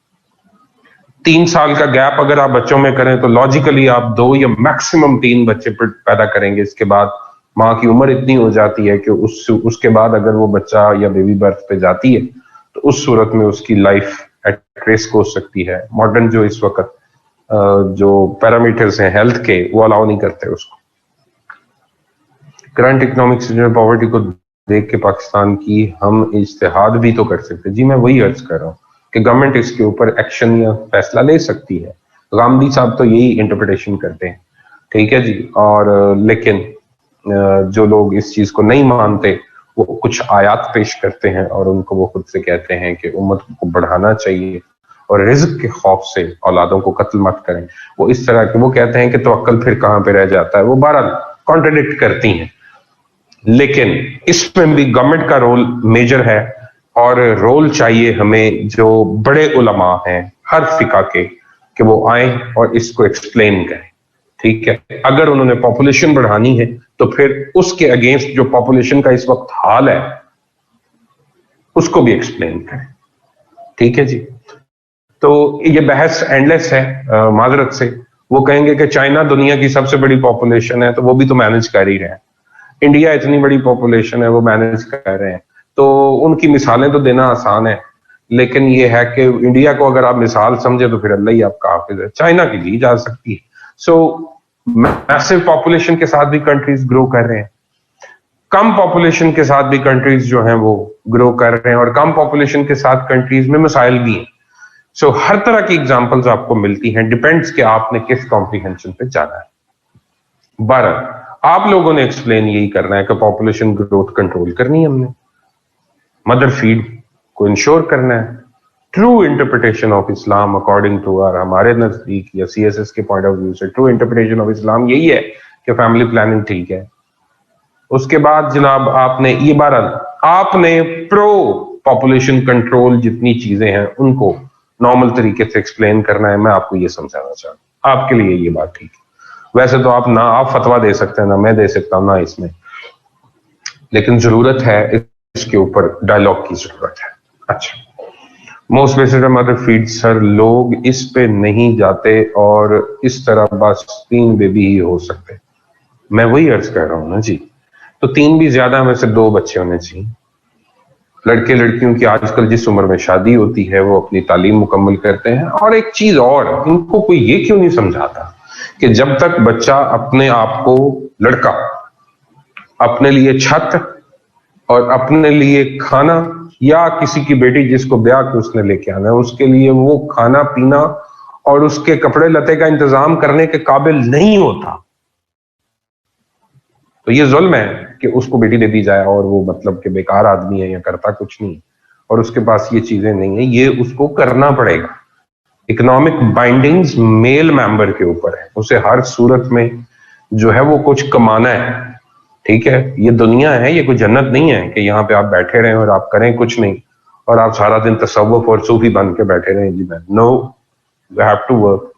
3 साल का गैप अगर आप बच्चों में करें तो लॉजिकली आप 2 या मैक्सिमम 3 बच्चे पैदा करेंगे। इसके बाद माँ की उम्र इतनी हो जाती है कि उसके बाद अगर वो बच्चा या बेबी बर्थ पे जाती है तो उस सूरत में उसकी लाइफ एट रिस्क हो सकती है। मॉडर्न जो इस वक्त जो पैरामीटर्स हैं हेल्थ के, वो अलाउ नहीं करते उसको। करंट इकोनॉमिक सिचुएशन, पॉवर्टी को देख के पाकिस्तान की हम इज्तिहाद भी तो कर सकते हैं। जी, मैं वही अर्ज कर रहा हूँ कि गवर्नमेंट इसके ऊपर एक्शन या फैसला ले सकती है। गांधी साहब तो यही इंटरप्रिटेशन करते हैं, ठीक है जी। और लेकिन जो लोग इस चीज को नहीं मानते वो कुछ आयात पेश करते हैं और उनको वो खुद से कहते हैं कि उम्मत को बढ़ाना चाहिए और रिज्क के खौफ से औलादों को कत्ल मत करें। वो इस तरह के वो कहते हैं कि तवक्कल फिर कहां पे रह जाता है। वो 12 कॉन्ट्रडिक्ट करती हैं, लेकिन इसमें भी गवर्नमेंट का रोल मेजर है और रोल चाहिए हमें जो बड़े उलमा हैं हर फिका के, कि वो आए और इसको एक्सप्लेन करें, ठीक है। अगर उन्होंने पॉपुलेशन बढ़ानी है तो फिर उसके अगेंस्ट जो पॉपुलेशन का इस वक्त हाल है उसको भी एक्सप्लेन करें, ठीक है जी। तो ये बहस एंडलेस है, माजरत से। वो कहेंगे कि चाइना दुनिया की सबसे बड़ी पॉपुलेशन है तो वो भी तो मैनेज कर ही रहे हैं। इंडिया इतनी बड़ी पॉपुलेशन है, वो मैनेज कर रहे हैं। तो उनकी मिसालें तो देना आसान है, लेकिन ये है कि इंडिया को अगर आप मिसाल समझे तो फिर अल्लाह ही आपका हाफिज है। चाइना की ली जा सकती है। सो मैसिव पॉपुलेशन के साथ भी कंट्रीज ग्रो कर रहे हैं, कम पॉपुलेशन के साथ भी कंट्रीज जो हैं वो ग्रो कर रहे हैं, और कम पॉपुलेशन के साथ कंट्रीज में मसाइल भी हैं। सो हर तरह की एग्जांपल्स आपको मिलती हैं, डिपेंड्स कि आपने किस कॉम्प्रिहेंशन पे जाना है। 12 आप लोगों ने एक्सप्लेन यही करना है कि पॉपुलेशन ग्रोथ कंट्रोल करनी है, हमने मदर फीड को इंश्योर करना है। True interpretation of Islam according to हमारे नजदीक या सीएसएस के पॉइंट ऑफ व्यू से ट्रू इंटरप्रिटेशन ऑफ इस्लाम यही है कि फैमिली प्लानिंग ठीक है। उसके बाद जनाब आपने ये 12 आपने प्रो पॉपुलेशन कंट्रोल जितनी चीजें हैं उनको नॉर्मल तरीके से एक्सप्लेन करना है। मैं आपको ये समझाना चाहता हूं, आपके लिए ये बात ठीक है। वैसे तो आप फतवा दे सकते हैं, ना मैं दे सकता हूं ना इसमें, लेकिन जरूरत है इसके ऊपर डायलॉग की जरूरत है। अच्छा, most basic mother feed sir, लोग इस पे नहीं जाते और इस तरह बस 3 बेबी ही हो सकते। मैं वही अर्ज कर रहा हूं ना जी, तो 3 भी ज्यादा में से 2 बच्चे होने चाहिए। लड़के लड़कियों की आजकल जिस उम्र में शादी होती है वो अपनी तालीम मुकम्मल करते हैं। और एक चीज और, इनको कोई ये क्यों नहीं समझाता कि जब तक बच्चा अपने आप को, लड़का अपने लिए छत और अपने लिए खाना, या किसी की बेटी जिसको ब्याह के उसने लेके आना है उसके लिए वो खाना पीना और उसके कपड़े लते का इंतजाम करने के काबिल नहीं होता, तो ये जुल्म है कि उसको बेटी दे दी जाए और वो मतलब कि बेकार आदमी है या करता कुछ नहीं और उसके पास ये चीजें नहीं है, ये उसको करना पड़ेगा। इकोनॉमिक बाइंडिंग्स मेल मेंबर के ऊपर है, उसे हर सूरत में जो है वो कुछ कमाना है। ठीक है, ये दुनिया है, ये कोई जन्नत नहीं है कि यहाँ पे आप बैठे रहें और आप करें कुछ नहीं और आप सारा दिन तसव्वुफ और सूफी बन के बैठे रहें। जी मैं no, you have to work.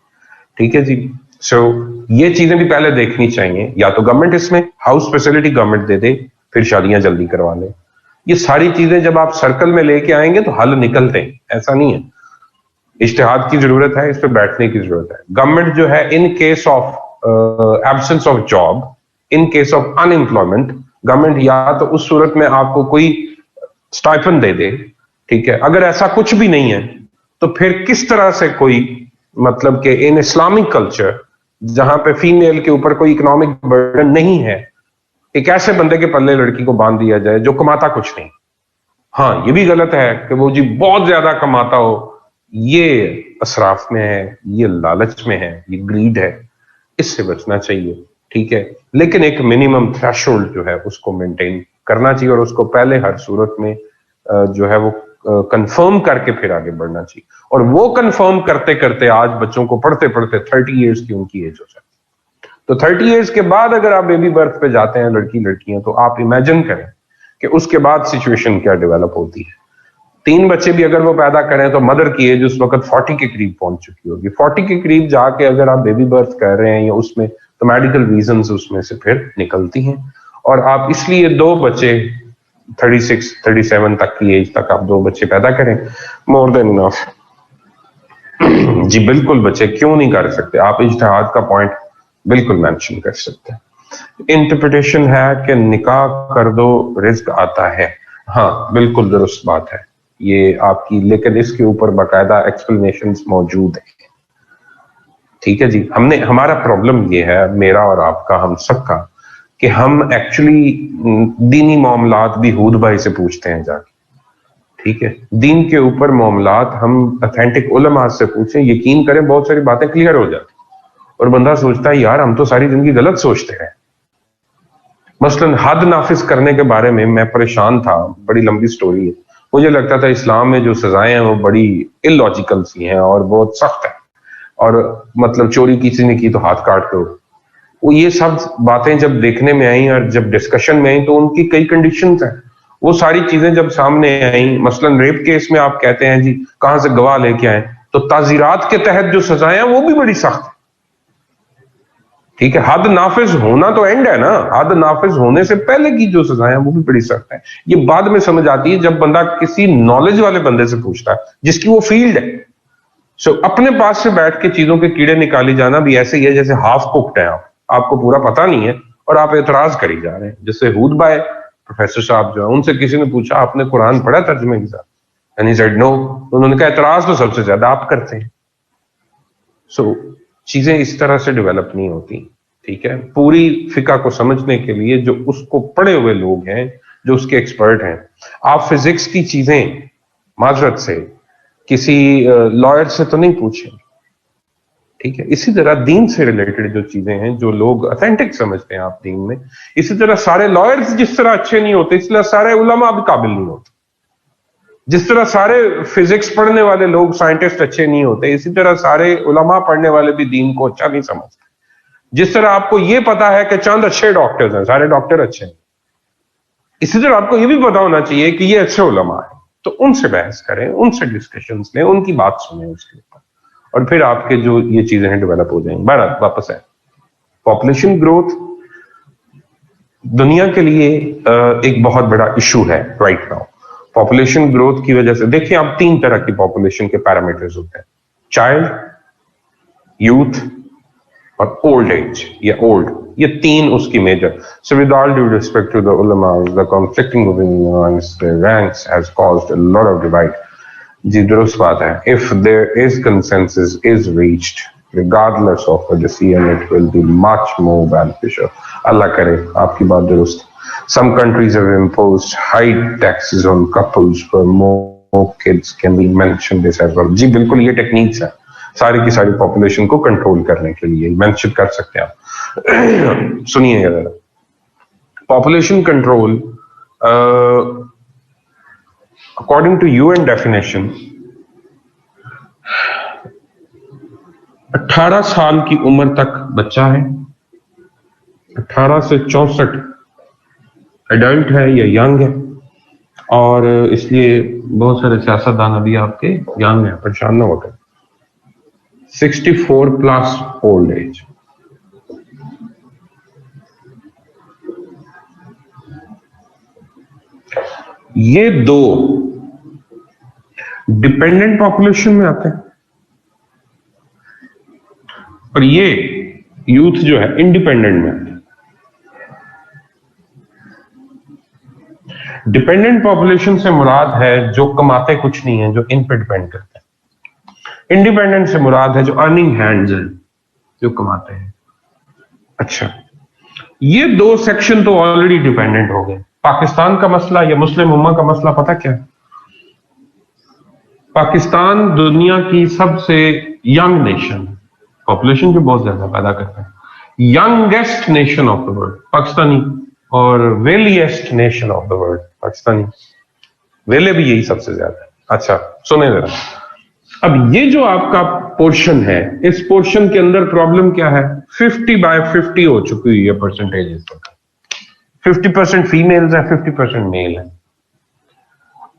ठीक है जी। सो ये चीजें भी पहले देखनी चाहिए, या तो गवर्नमेंट इसमें हाउस फैसिलिटी गवर्नमेंट दे दे, फिर शादियां जल्दी करवा ले। ये सारी चीजें जब आप सर्कल में लेके आएंगे तो हल निकलते हैं, ऐसा नहीं है। इज्तिहाद की जरूरत है, इस पर बैठने की जरूरत है। गवर्नमेंट जो है in case of absence of job, in case of unemployment, government या तो उस सूरत में आपको कोई स्टाइपेंड दे दे। ठीक है, अगर ऐसा कुछ भी नहीं है तो फिर किस तरह से कोई मतलब कि इन इस्लामिक कल्चर जहां पे फीमेल के ऊपर कोई इकोनॉमिक बर्डन नहीं है, एक ऐसे बंदे के पल्ले लड़की को बांध दिया जाए जो कमाता कुछ नहीं। हाँ, ये भी गलत है कि वो जी बहुत ज्यादा कमाता हो, ये असराफ में है, ये लालच में है, ये ग्रीड है, इससे बचना चाहिए। ठीक है, लेकिन एक मिनिमम थ्रेशोल्ड जो है उसको मेंटेन करना चाहिए और उसको पहले हर सूरत में जो है वो कंफर्म करके फिर आगे बढ़ना चाहिए। और वो कंफर्म करते करते आज बच्चों को पढ़ते पढ़ते 30 इयर्स की उनकी एज हो जाती है। तो 30 इयर्स के बाद अगर आप बेबी बर्थ पे जाते हैं लड़कियां, तो आप इमेजिन करें कि उसके बाद सिचुएशन क्या डेवलप होती है। 3 बच्चे भी अगर वो पैदा करें तो मदर की एज उस वक्त 40 के करीब पहुंच चुकी होगी। 40 के करीब जाके अगर आप बेबी बर्थ कर रहे हैं या उसमें, तो मेडिकल रीजंस उसमें से फिर निकलती हैं और आप इसलिए 2 बच्चे 36, 37 तक की एज तक आप 2 बच्चे पैदा करें, मोर देन इनफ। जी बिल्कुल, बच्चे क्यों नहीं कर सकते, आप इज्तिहाद का पॉइंट बिल्कुल मेंशन कर सकते हैं। इंटरप्रिटेशन है कि निकाह कर दो रिस्क आता है, हाँ बिल्कुल दुरुस्त बात है ये आपकी, लेकिन इसके ऊपर बाकायदा एक्सप्लेनेशंस मौजूद है। ठीक है जी, हमारा प्रॉब्लम ये है, मेरा और आपका, हम सबका, कि हम एक्चुअली दीनी मामलात भी हूद भाई से पूछते हैं जाके। ठीक है, दीन के ऊपर मामलात हम ऑथेंटिक उलमा से पूछें, यकीन करें बहुत सारी बातें क्लियर हो जाती और बंदा सोचता है यार हम तो सारी जिंदगी गलत सोचते हैं। मसलन हद नाफिज करने के बारे में मैं परेशान था, बड़ी लंबी स्टोरी है। मुझे लगता था इस्लाम में जो सजाएं हैं वो बड़ी इलॉजिकल सी हैं और बहुत सख्त है, और मतलब चोरी किसी ने की तो हाथ काट दो। वो ये सब बातें जब देखने में आई और जब डिस्कशन में आई तो उनकी कई कंडीशंस हैं। वो सारी चीजें जब सामने आई, मसलन रेप केस में आप कहते हैं जी कहां से गवाह लेके आए, तो ताजीरात के तहत जो सजाएं हैं वो भी बड़ी सख्त है। ठीक है, हद नाफिज होना तो एंड है ना, हद नाफिज होने से पहले की जो सजाएं वो भी बड़ी सख्त है। ये बाद में समझ आती है जब बंदा किसी नॉलेज वाले बंदे से पूछता है जिसकी वो फील्ड है। सो अपने पास से बैठ के चीजों के कीड़े निकाली जाना भी ऐसे ही है जैसे हाफ कुक्ड है आपको पूरा पता नहीं है और आप एतराज करी जा रहे हैं। जैसे हूद भाई प्रोफेसर साहब जो है, उनसे किसी ने पूछा आपने कुरान पढ़ा तर्जुमे के साथ, एंड ही सेड नो। उन्होंने कहा एतराज तो सबसे ज्यादा आप करते हैं। सो चीजें इस तरह से डेवलप नहीं होती। ठीक है, पूरी फिका को समझने के लिए जो उसको पढ़े हुए लोग हैं, जो उसके एक्सपर्ट हैं, आप फिजिक्स की चीजें माजरत से किसी लॉयर से तो नहीं पूछें। ठीक है, इसी तरह दीन से रिलेटेड जो चीजें हैं, जो लोग ऑथेंटिक समझते हैं आप दीन में, इसी तरह सारे लॉयर्स जिस तरह अच्छे नहीं होते, इसलिए सारे उलमा भी काबिल नहीं होते। जिस तरह सारे फिजिक्स पढ़ने वाले लोग साइंटिस्ट अच्छे नहीं होते, इसी तरह सारे उलमा पढ़ने वाले भी दीन को अच्छा नहीं समझते। जिस तरह आपको यह पता है कि चंद अच्छे डॉक्टर्स हैं, सारे डॉक्टर अच्छे हैं, इसी तरह आपको यह भी पता होना चाहिए कि ये अच्छे उलमा है, तो उनसे बहस करें, उनसे डिस्कशंस लें, उनकी बात सुनें उसके ऊपर, और फिर आपके जो ये चीजें हैं डेवलप हो जाएंगी। बहरहाल वापस है, पॉपुलेशन ग्रोथ दुनिया के लिए एक बहुत बड़ा इशू है राइट नाउ। पॉपुलेशन ग्रोथ की वजह से देखिए, आप 3 तरह की पॉपुलेशन के पैरामीटर्स होते हैं, चाइल्ड, यूथ और ओल्ड एज या ओल्ड, ये 3 उसकी major. So with all due respect to the ulama, the conflicting opinion amongst the ranks has caused a lot of divide. जी दुरुस्त बात है, if there is consensus is reached regardless of a decision, it will be much more beneficial. अल्लाह करे, आपकी बात दुरुस्त। Some countries have imposed high taxes on couples for more kids, can we mention this as well? जी बिल्कुल, ये techniques है, सारी की सारी पॉपुलेशन को कंट्रोल करने के लिए मेंशन कर सकते हैं आप। सुनिए जरा, population control according to UN definition 18 साल की उम्र तक बच्चा है, 18 से 64 एडल्ट है या यंग है, और इसलिए बहुत सारे सियासतदान अभी आपके यंग है, परेशान ना होकर। 64 प्लस ओल्ड एज। ये दो डिपेंडेंट पॉपुलेशन में आते हैं और ये यूथ जो है इंडिपेंडेंट में आते हैं। डिपेंडेंट पॉपुलेशन से मुराद है जो कमाते कुछ नहीं है, जो इन पे डिपेंड करते हैं। इंडिपेंडेंट से मुराद है जो अर्निंग हैंड्स हैं, जो कमाते हैं। अच्छा, ये दो सेक्शन तो ऑलरेडी डिपेंडेंट हो गए। पाकिस्तान का मसला या मुस्लिम उम्मा का मसला पता क्या है? पाकिस्तान दुनिया की सबसे यंग नेशन, पॉपुलेशन जो बहुत ज्यादा पैदा करता है, youngest nation of the world Pakistani, और wealthiest nation of the world Pakistani. वेले भी यही सबसे ज्यादा है। अच्छा सुने जरा, अब ये जो आपका पोर्शन है, इस पोर्शन के अंदर प्रॉब्लम क्या है? 50/50 हो चुकी हुई है परसेंटेज इस वक्त। 50% फीमेल्स है, 50% मेल है।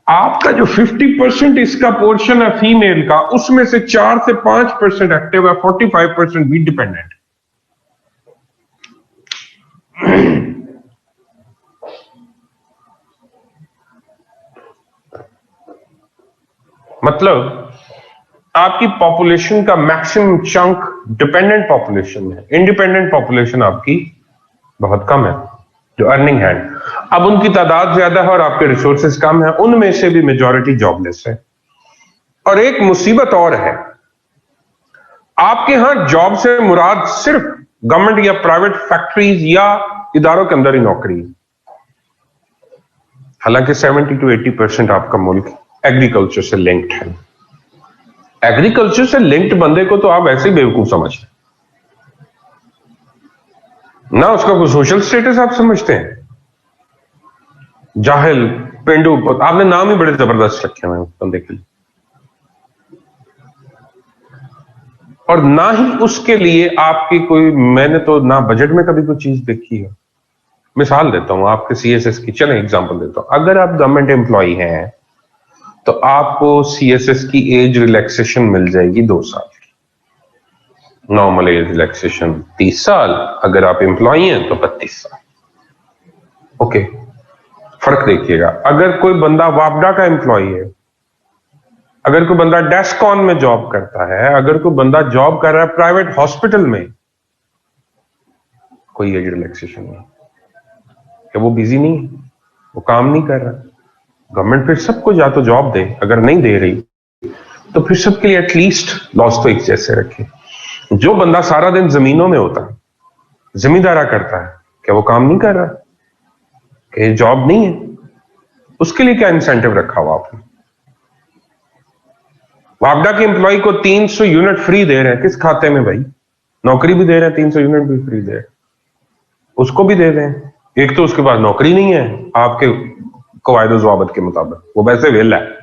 आपका जो 50% इसका पोर्शन है फीमेल का, उसमें से 4 से 5% एक्टिव है, 45% भी डिपेंडेंट। मतलब आपकी पॉपुलेशन का मैक्सिमम चंक डिपेंडेंट पॉपुलेशन है, इंडिपेंडेंट पॉपुलेशन आपकी बहुत कम है जो अर्निंग है। अब उनकी तादाद ज्यादा है और आपके रिसोर्सेज कम है, उनमें से भी मेजॉरिटी जॉबलेस है। और एक मुसीबत और है, आपके यहां जॉब से मुराद सिर्फ गवर्नमेंट या प्राइवेट फैक्ट्रीज या इदारों के अंदर ही नौकरी है। हालांकि 70 to 80% आपका मुल्क एग्रीकल्चर से लिंक्ड है। एग्रीकल्चर से लिंक्ड बंदे को तो आप ऐसे ही बेवकूफ समझते हैं ना, उसका कोई सोशल स्टेटस आप समझते हैं? जाहिल, पेंडू, आपने नाम ही बड़े जबरदस्त रखे हैं बंदे के लिए। और ना ही उसके लिए आपकी कोई, मैंने तो ना बजट में कभी कोई चीज देखी है। मिसाल देता हूं आपके सीएसएस की, चलें एग्जांपल देता हूं। अगर आप गवर्नमेंट एम्प्लॉय हैं तो आपको सीएसएस की एज रिलैक्सेशन मिल जाएगी 2 साल की। नॉर्मल एज रिलैक्सेशन 30 साल, अगर आप एम्प्लॉय हैं तो 32 साल। ओके, फर्क देखिएगा। अगर कोई बंदा वापडा का एम्प्लॉय है, अगर कोई बंदा डेस्कॉन में जॉब करता है, अगर कोई बंदा जॉब कर रहा है प्राइवेट हॉस्पिटल में, कोई एज रिलैक्सेशन नहीं। क्या वो बिजी नहीं है? वो काम नहीं कर रहा? गवर्नमेंट फिर सबको या तो जॉब दे, अगर नहीं दे रही तो फिर सबके लिए एटलीस्ट लॉस तो एक जैसे रखे। जो बंदा सारा दिन जमीनों में होता है, जमींदारा करता है, क्या वो काम नहीं कर रहा? क्या जॉब नहीं है? उसके लिए क्या इंसेंटिव रखा हुआ आपने? वापडा के एम्प्लॉय को 300 यूनिट फ्री दे रहे हैं, किस खाते में भाई? नौकरी भी दे रहे हैं, 300 यूनिट भी फ्री दे रहे हैं, उसको भी दे दें। एक तो उसके पास नौकरी नहीं है आपके कवायद ज़वाबत के मुताबिक, वो वैसे वेला है।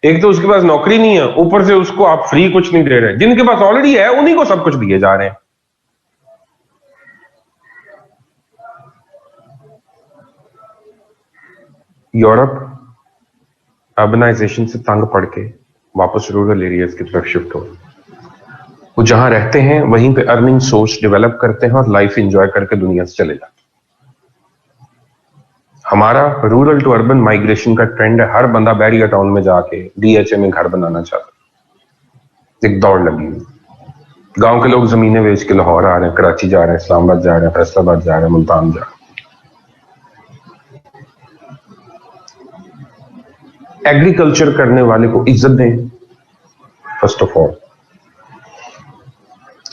एक तो उसके पास नौकरी नहीं है, ऊपर से उसको आप फ्री कुछ नहीं दे रहे। जिनके पास ऑलरेडी है उन्हीं को सब कुछ दिए जा रहे हैं। यूरोप अर्बनाइजेशन से तंग पड़ के वापस रूरल एरियाज की तरफ शिफ्ट हो, वो जहां रहते हैं वहीं पे अर्निंग सोर्स डेवलप करते हैं और लाइफ एंजॉय करके दुनिया से चले जाते हैं। हमारा रूरल टू अर्बन माइग्रेशन का ट्रेंड है। हर बंदा बैरिया टाउन में जाके डीएचए में घर बनाना चाहता है। एक दौड़ लगी हुई। गांव के लोग जमीनें बेच के लाहौर आ रहे हैं, कराची जा रहे हैं, इस्लामाबाद जा रहे हैं, फैसलाबाद जा रहे हैं, मुल्तान जा रहे हैं। एग्रीकल्चर करने वाले को इज्जत दें फर्स्ट ऑफ ऑल।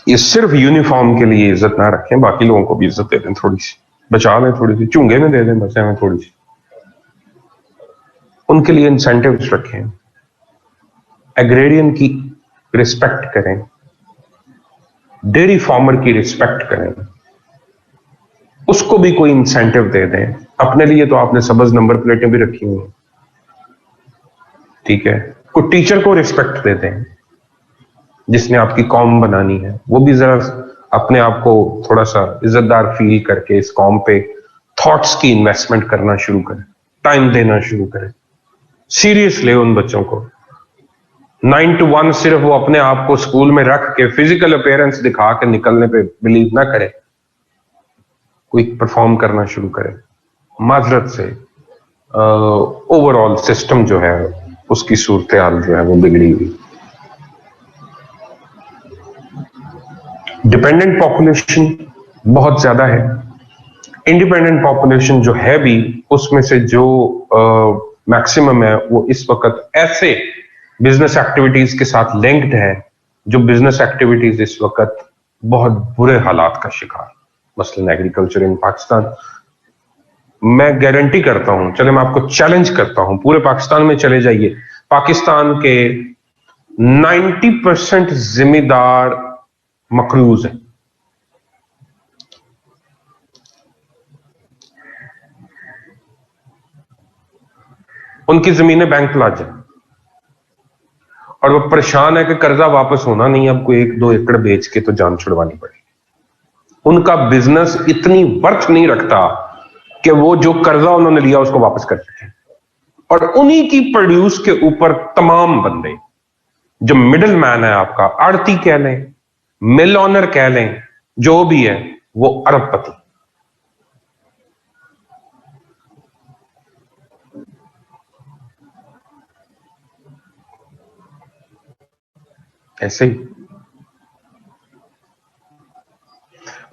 ये सिर्फ यूनिफॉर्म के लिए इज्जत ना रखें, बाकी लोगों को भी इज्जत दे दें, थोड़ी सी बचा लें, थोड़ी सी चुंगे में दे दें, बचे में थोड़ी सी। उनके लिए इंसेंटिव्स रखें, एग्रेरियन की रिस्पेक्ट करें, डेयरी फार्मर की रिस्पेक्ट करें, उसको भी कोई इंसेंटिव दे दें। अपने लिए तो आपने सब्ज नंबर प्लेटें भी रखी हुई हैं, ठीक है, कोई टीचर को रिस्पेक्ट दे दें जिसने आपकी कौम बनानी है, वो भी जरा अपने आप को थोड़ा सा इज्जतदार फील करके इस कौम पे थॉट्स की इन्वेस्टमेंट करना शुरू करें, टाइम देना शुरू करें, सीरियस ले उन बच्चों को। 9 to 1 सिर्फ वो अपने आप को स्कूल में रख के फिजिकल अपीयरेंस दिखा के निकलने पे बिलीव ना करे, कोई परफॉर्म करना शुरू करे। माजरत से ओवरऑल सिस्टम जो है उसकी सूरत हाल जो है वो बिगड़ी हुई। डिपेंडेंट पॉपुलेशन बहुत ज्यादा है, इंडिपेंडेंट पॉपुलेशन जो है भी उसमें से जो मैक्सिमम है वो इस वक्त ऐसे बिजनेस एक्टिविटीज के साथ लिंक्ड है जो बिजनेस एक्टिविटीज इस वक्त बहुत बुरे हालात का शिकार, मसलन एग्रीकल्चर इन पाकिस्तान। मैं गारंटी करता हूं, चले मैं आपको चैलेंज करता हूं, पूरे पाकिस्तान में चले जाइए, पाकिस्तान के 90% जिम्मेदार मकरूज हैं। उनकी जमीनें बैंक प्लाजा और वो परेशान है कि कर्जा वापस होना नहीं, अब कोई 1-2 एकड़ बेच के तो जान छुड़वानी पड़ेगी। उनका बिजनेस इतनी वर्थ नहीं रखता कि वो जो कर्जा उन्होंने लिया उसको वापस कर सके, और उन्हीं की प्रोड्यूस के ऊपर तमाम बंदे जो मिडिल मैन है, आपका आड़ती कह लें, मिल ऑनर कह लें, जो भी है, वो अरबपति। ऐसे ही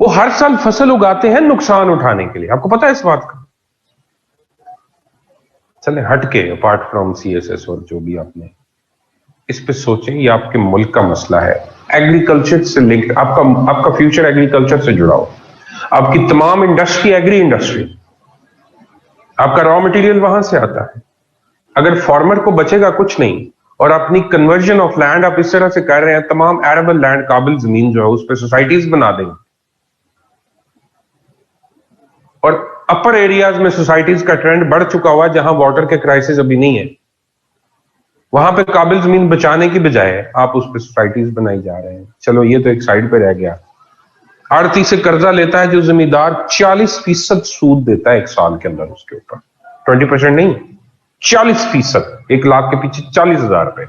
वो हर साल फसल उगाते हैं नुकसान उठाने के लिए, आपको पता है इस बात का। चले हटके अपार्ट फ्रॉम सीएसएस और जो भी आपने इस पे सोचें, ये आपके मुल्क का मसला है, एग्रीकल्चर से लिंक्ड, आपका फ्यूचर एग्रीकल्चर से जुड़ा हो, आपकी तमाम इंडस्ट्री एग्री इंडस्ट्री, आपका रॉ मटेरियल वहां से आता है। अगर फार्मर को बचेगा कुछ नहीं और अपनी कन्वर्जन ऑफ लैंड आप इस तरह से कर रहे हैं, तमाम एरेबल लैंड, काबिल जमीन जो है उस पर सोसाइटीज बना देंगे, और अपर एरियाज में सोसाइटीज का ट्रेंड बढ़ चुका हुआ, जहां वाटर के क्राइसिस अभी नहीं है, वहां पे काबिल जमीन बचाने की बजाय आप उस पर सोसाइटीज बनाई जा रहे हैं। चलो ये तो एक साइड पे रह गया। आड़ती से कर्जा लेता है जो जमींदार 40% सूद देता है एक साल के अंदर उसके ऊपर, 20% नहीं, 40%, 1 लाख के पीछे 40,000 रुपए।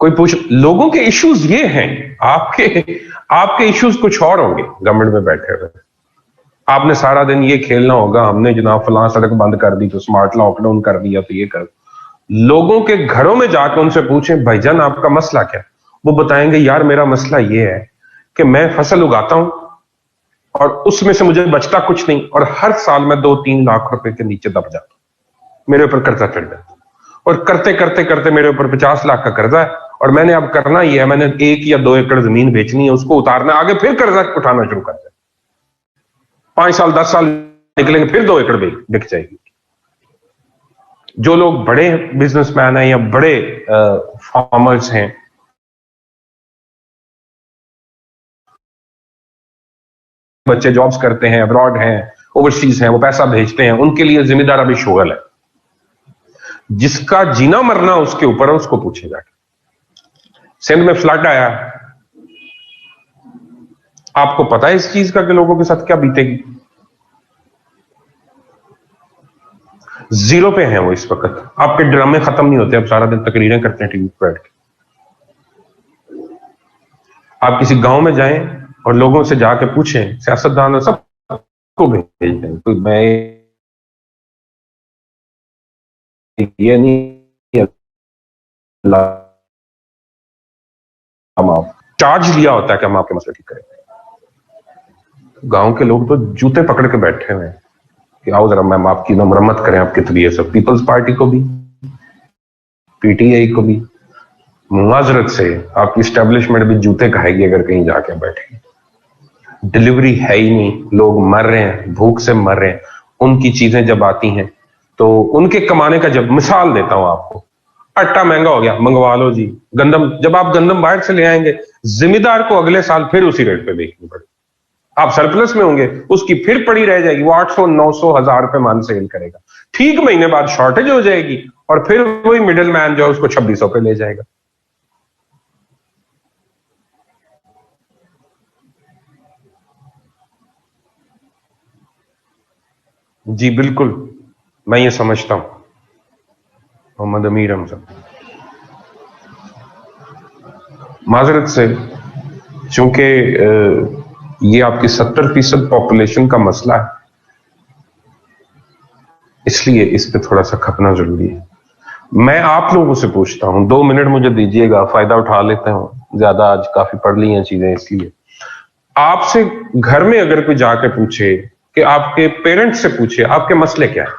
कोई पूछ, लोगों के इश्यूज ये हैं, आपके इश्यूज कुछ और होंगे। गवर्नमेंट में बैठे हुए आपने सारा दिन ये खेलना होगा, हमने जनाब फलां सड़क बंद कर दी तो स्मार्ट लॉकडाउन कर दिया तो ये कर। लोगों के घरों में जाकर उनसे पूछें भाईजान आपका मसला क्या, वो बताएंगे यार मेरा मसला ये है कि मैं फसल उगाता हूं और उसमें से मुझे बचता कुछ नहीं, और हर साल मैं 2-3 लाख रुपए के नीचे दब जाता हूं, मेरे ऊपर कर्जा चढ़ जाता, और करते करते करते मेरे ऊपर 50 लाख का कर्जा है, और मैंने अब करना ही है, मैंने 1 या 2 एकड़ जमीन बेचनी है, उसको उतारना, आगे फिर कर्जा उठाना शुरू कर दिया। 5 साल 10 साल निकलेंगे, फिर 2 एकड़ बिक जाएगी। जो लोग बड़े बिजनेसमैन हैं या बड़े फार्मर्स हैं, बच्चे जॉब्स करते हैं, अब्रॉड हैं, ओवरसीज हैं, वो पैसा भेजते हैं, उनके लिए जिम्मेदार अभी शुगल है। जिसका जीना मरना उसके ऊपर है उसको पूछेगा। सिंध में फ्लड आया, आपको पता है इस चीज का कि लोगों के साथ क्या बीतेगी? जीरो पे हैं वो इस वक्त। आपके ड्रामे खत्म नहीं होते, अब सारा दिन तकरीरें करते हैं टीवी पर बैठ के। आप किसी गांव में जाएं और लोगों से जाके पूछें, सियासतदान सबको भेज दें, तो मैं ये नहीं चार्ज लिया होता है कि हम आपके मसले ठीक करें। गांव के लोग तो जूते पकड़ के बैठे हुए हैं कि आओ जरा मैम आपकी मरम्मत करें आपकी तबीयत से। पीपल्स पार्टी को भी, पीटीआई को भी, माजरत से आपकी स्टैब्लिशमेंट भी जूते खाएगी अगर कहीं जाके बैठे। डिलीवरी है ही नहीं, लोग मर रहे हैं, भूख से मर रहे हैं। उनकी चीजें जब आती हैं तो उनके कमाने का, जब मिसाल देता हूं आपको, आटा महंगा हो गया, मंगवा लो जी। गंदम, जब आप गंदम बाहर से ले आएंगे, जिम्मेदार को अगले साल फिर उसी रेट पे बेचनी पड़ेगी। आप सरप्लस में होंगे, उसकी फिर पड़ी रह जाएगी, वो 800 900 1000 रुपए मान सेल करेगा। ठीक महीने बाद शॉर्टेज हो जाएगी और फिर वही मिडिल मैन जो है उसको 2600 पे ले जाएगा। जी बिल्कुल, मैं ये समझता हूं। मोहम्मद अमीर हमजा, माजरत से, चूंकि ये आपकी 70% पॉपुलेशन का मसला है, इसलिए इस पे थोड़ा सा खपना जरूरी है। मैं आप लोगों से पूछता हूं, 2 मिनट मुझे दीजिएगा, फायदा उठा लेते हैं, ज्यादा आज काफी पढ़ ली हैं चीजें, इसलिए आपसे घर में अगर कोई जाके पूछे कि आपके पेरेंट्स से पूछे आपके मसले क्या है,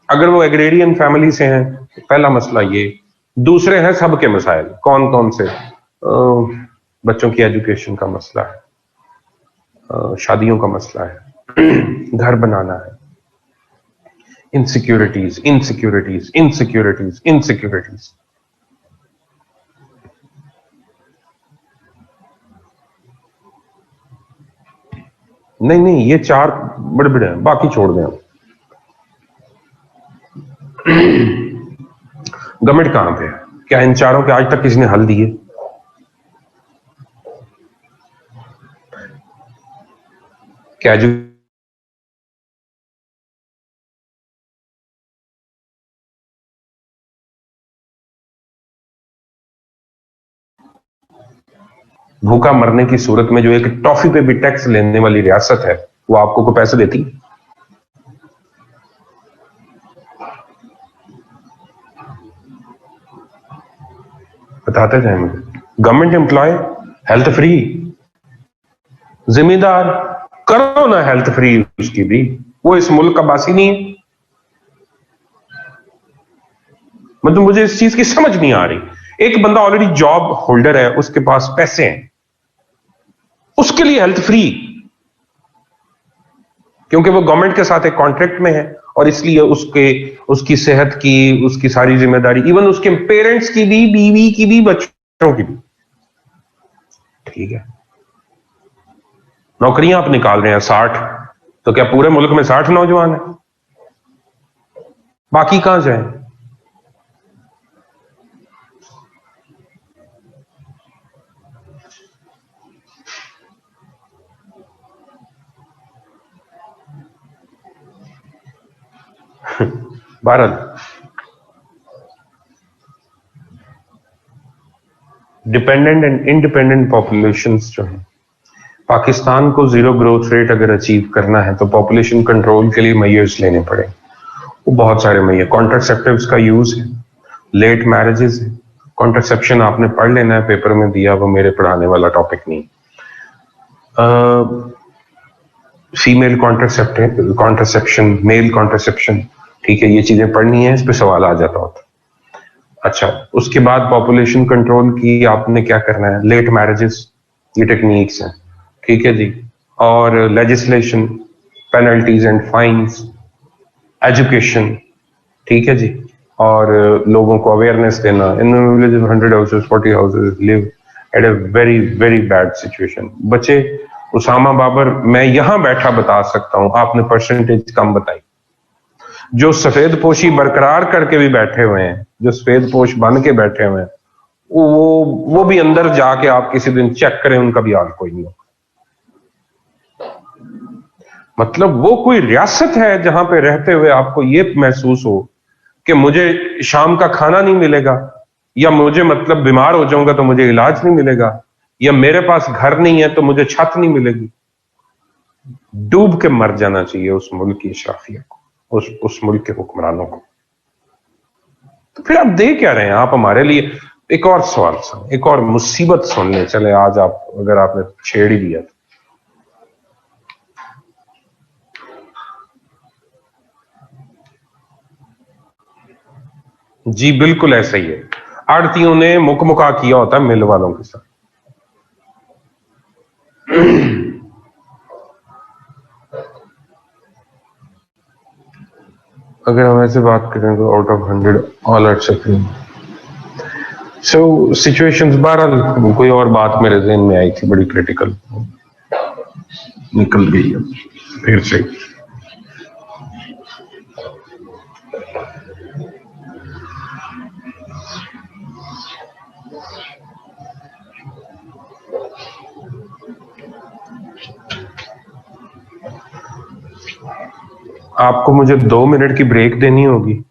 अगर वो एग्रेरियन फैमिली से हैं, पहला मसला ये। दूसरे हैं सबके मसाइल, कौन कौन से? बच्चों की एजुकेशन का मसला है, शादियों का मसला है, घर बनाना है, इनसिक्योरिटीज इनसिक्योरिटीज इनसिक्योरिटीज इनसिक्योरिटीज। नहीं नहीं, ये 4 बड़े बड़े हैं, बाकी छोड़ दें। गवर्नमेंट कहां पे है? क्या इन चारों के आज तक किसी ने हल दिए? क्या भूखा मरने की सूरत में जो एक टॉफी पे भी टैक्स लेने वाली रियासत है, वो आपको कोई पैसे देती? बताते जाए मुझे। गवर्नमेंट एम्प्लॉय हेल्थ फ्री, जिम्मेदार करो ना हेल्थ फ्री उसकी भी, वो इस मुल्क का बासी नहीं है। मतलब मुझे इस चीज की समझ नहीं आ रही। एक बंदा ऑलरेडी जॉब होल्डर है, उसके पास पैसे हैं, उसके लिए हेल्थ फ्री, क्योंकि वो गवर्नमेंट के साथ एक कॉन्ट्रैक्ट में है, और इसलिए उसकी सेहत की, उसकी सारी जिम्मेदारी, इवन उसके पेरेंट्स की भी, बीवी की भी, बच्चों की भी। ठीक है, नौकरियां आप निकाल रहे हैं 60, तो क्या पूरे मुल्क में 60 नौजवान है? बाकी कहां जाए? Bharat dependent and independent populations जो है, पाकिस्तान को जीरो ग्रोथ रेट अगर अचीव करना है तो पॉपुलेशन कंट्रोल के लिए मेजर्स लेने पड़े। वो बहुत सारे मेजर, कॉन्ट्रासेप्टिव्स का यूज है, लेट मैरिजेस है, कॉन्ट्रासेप्शन आपने पढ़ लेना है, पेपर में दिया, वो मेरे पढ़ाने वाला टॉपिक नहीं। फीमेल कॉन्ट्रासेप्शन, मेल कॉन्ट्रासेप्शन, ठीक है, ये चीजें पढ़नी है, इस पे सवाल आ जाता होता। अच्छा, उसके बाद पॉपुलेशन कंट्रोल की आपने क्या करना है, लेट मैरिजेस, ये टेक्निक्स हैं, ठीक है जी, और legislation, penalties and fines, education, ठीक है जी, और लोगों को अवेयरनेस देना। In village 100 houses 40 houses live at a very very bad situation. बच्चे, उसामा बाबर मैं यहां बैठा बता सकता हूं, आपने परसेंटेज कम बताई। जो सफेद पोशी बरकरार करके भी बैठे हुए हैं, जो सफेद पोश बन के बैठे हुए हैं, वो भी अंदर जाके आप किसी दिन चेक करें, उनका भी हाल कोई नहीं होगा। मतलब वो कोई रियासत है जहां पे रहते हुए आपको ये महसूस हो कि मुझे शाम का खाना नहीं मिलेगा, या मुझे मतलब बीमार हो जाऊंगा तो मुझे इलाज नहीं मिलेगा, या मेरे पास घर नहीं है तो मुझे छत नहीं मिलेगी। डूब के मर जाना चाहिए उस मुल्क की अशराफिया को, उस मुल्क के हुक्मरानों को। तो फिर आप दे क्या रहे हैं आप हमारे लिए? एक और सवाल सुन, एक और मुसीबत सुन ले चले आज, आप अगर आपने छेड़ ही दिया तो। जी बिल्कुल ऐसा ही है, आड़तियों ने मुकमुका किया होता है मिल वालों के साथ। अगर हम ऐसे बात करें तो out of 100 all are suffering. So situations, बहरहाल कोई और बात मेरे ज़हन में आई थी बड़ी क्रिटिकल, निकल गई अब फिर से। आपको मुझे 2 मिनट की ब्रेक देनी होगी,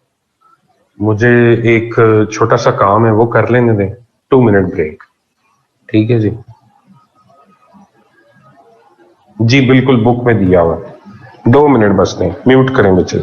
मुझे एक छोटा सा काम है वो कर लेने दें। 2 मिनट ब्रेक, ठीक है जी? जी बिल्कुल, बुक में दिया हुआ है। 2 मिनट बस नहीं, म्यूट करें बच्चे।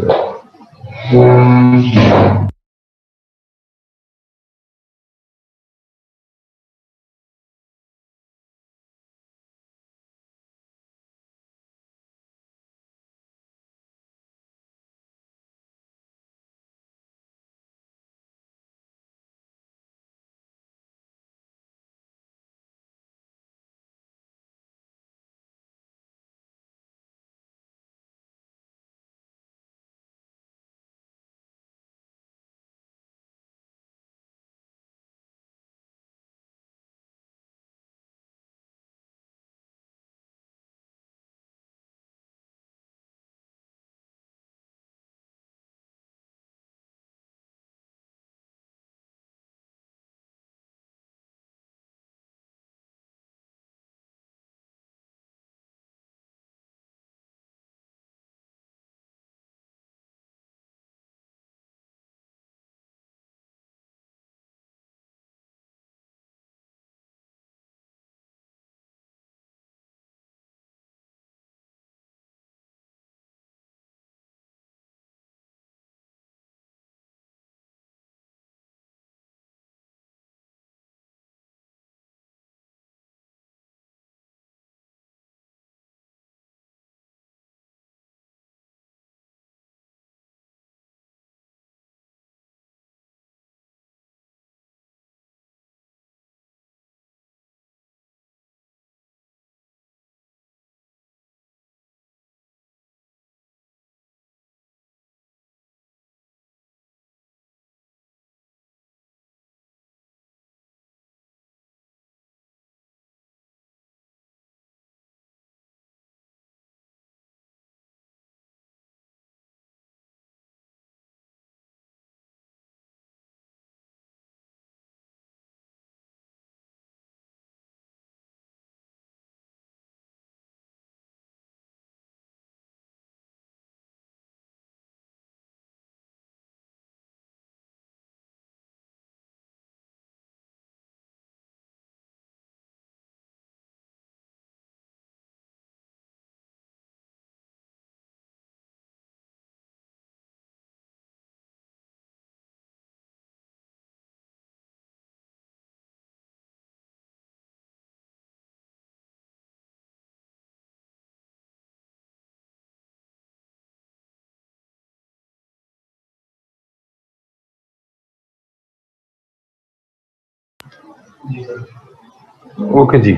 ओके जी।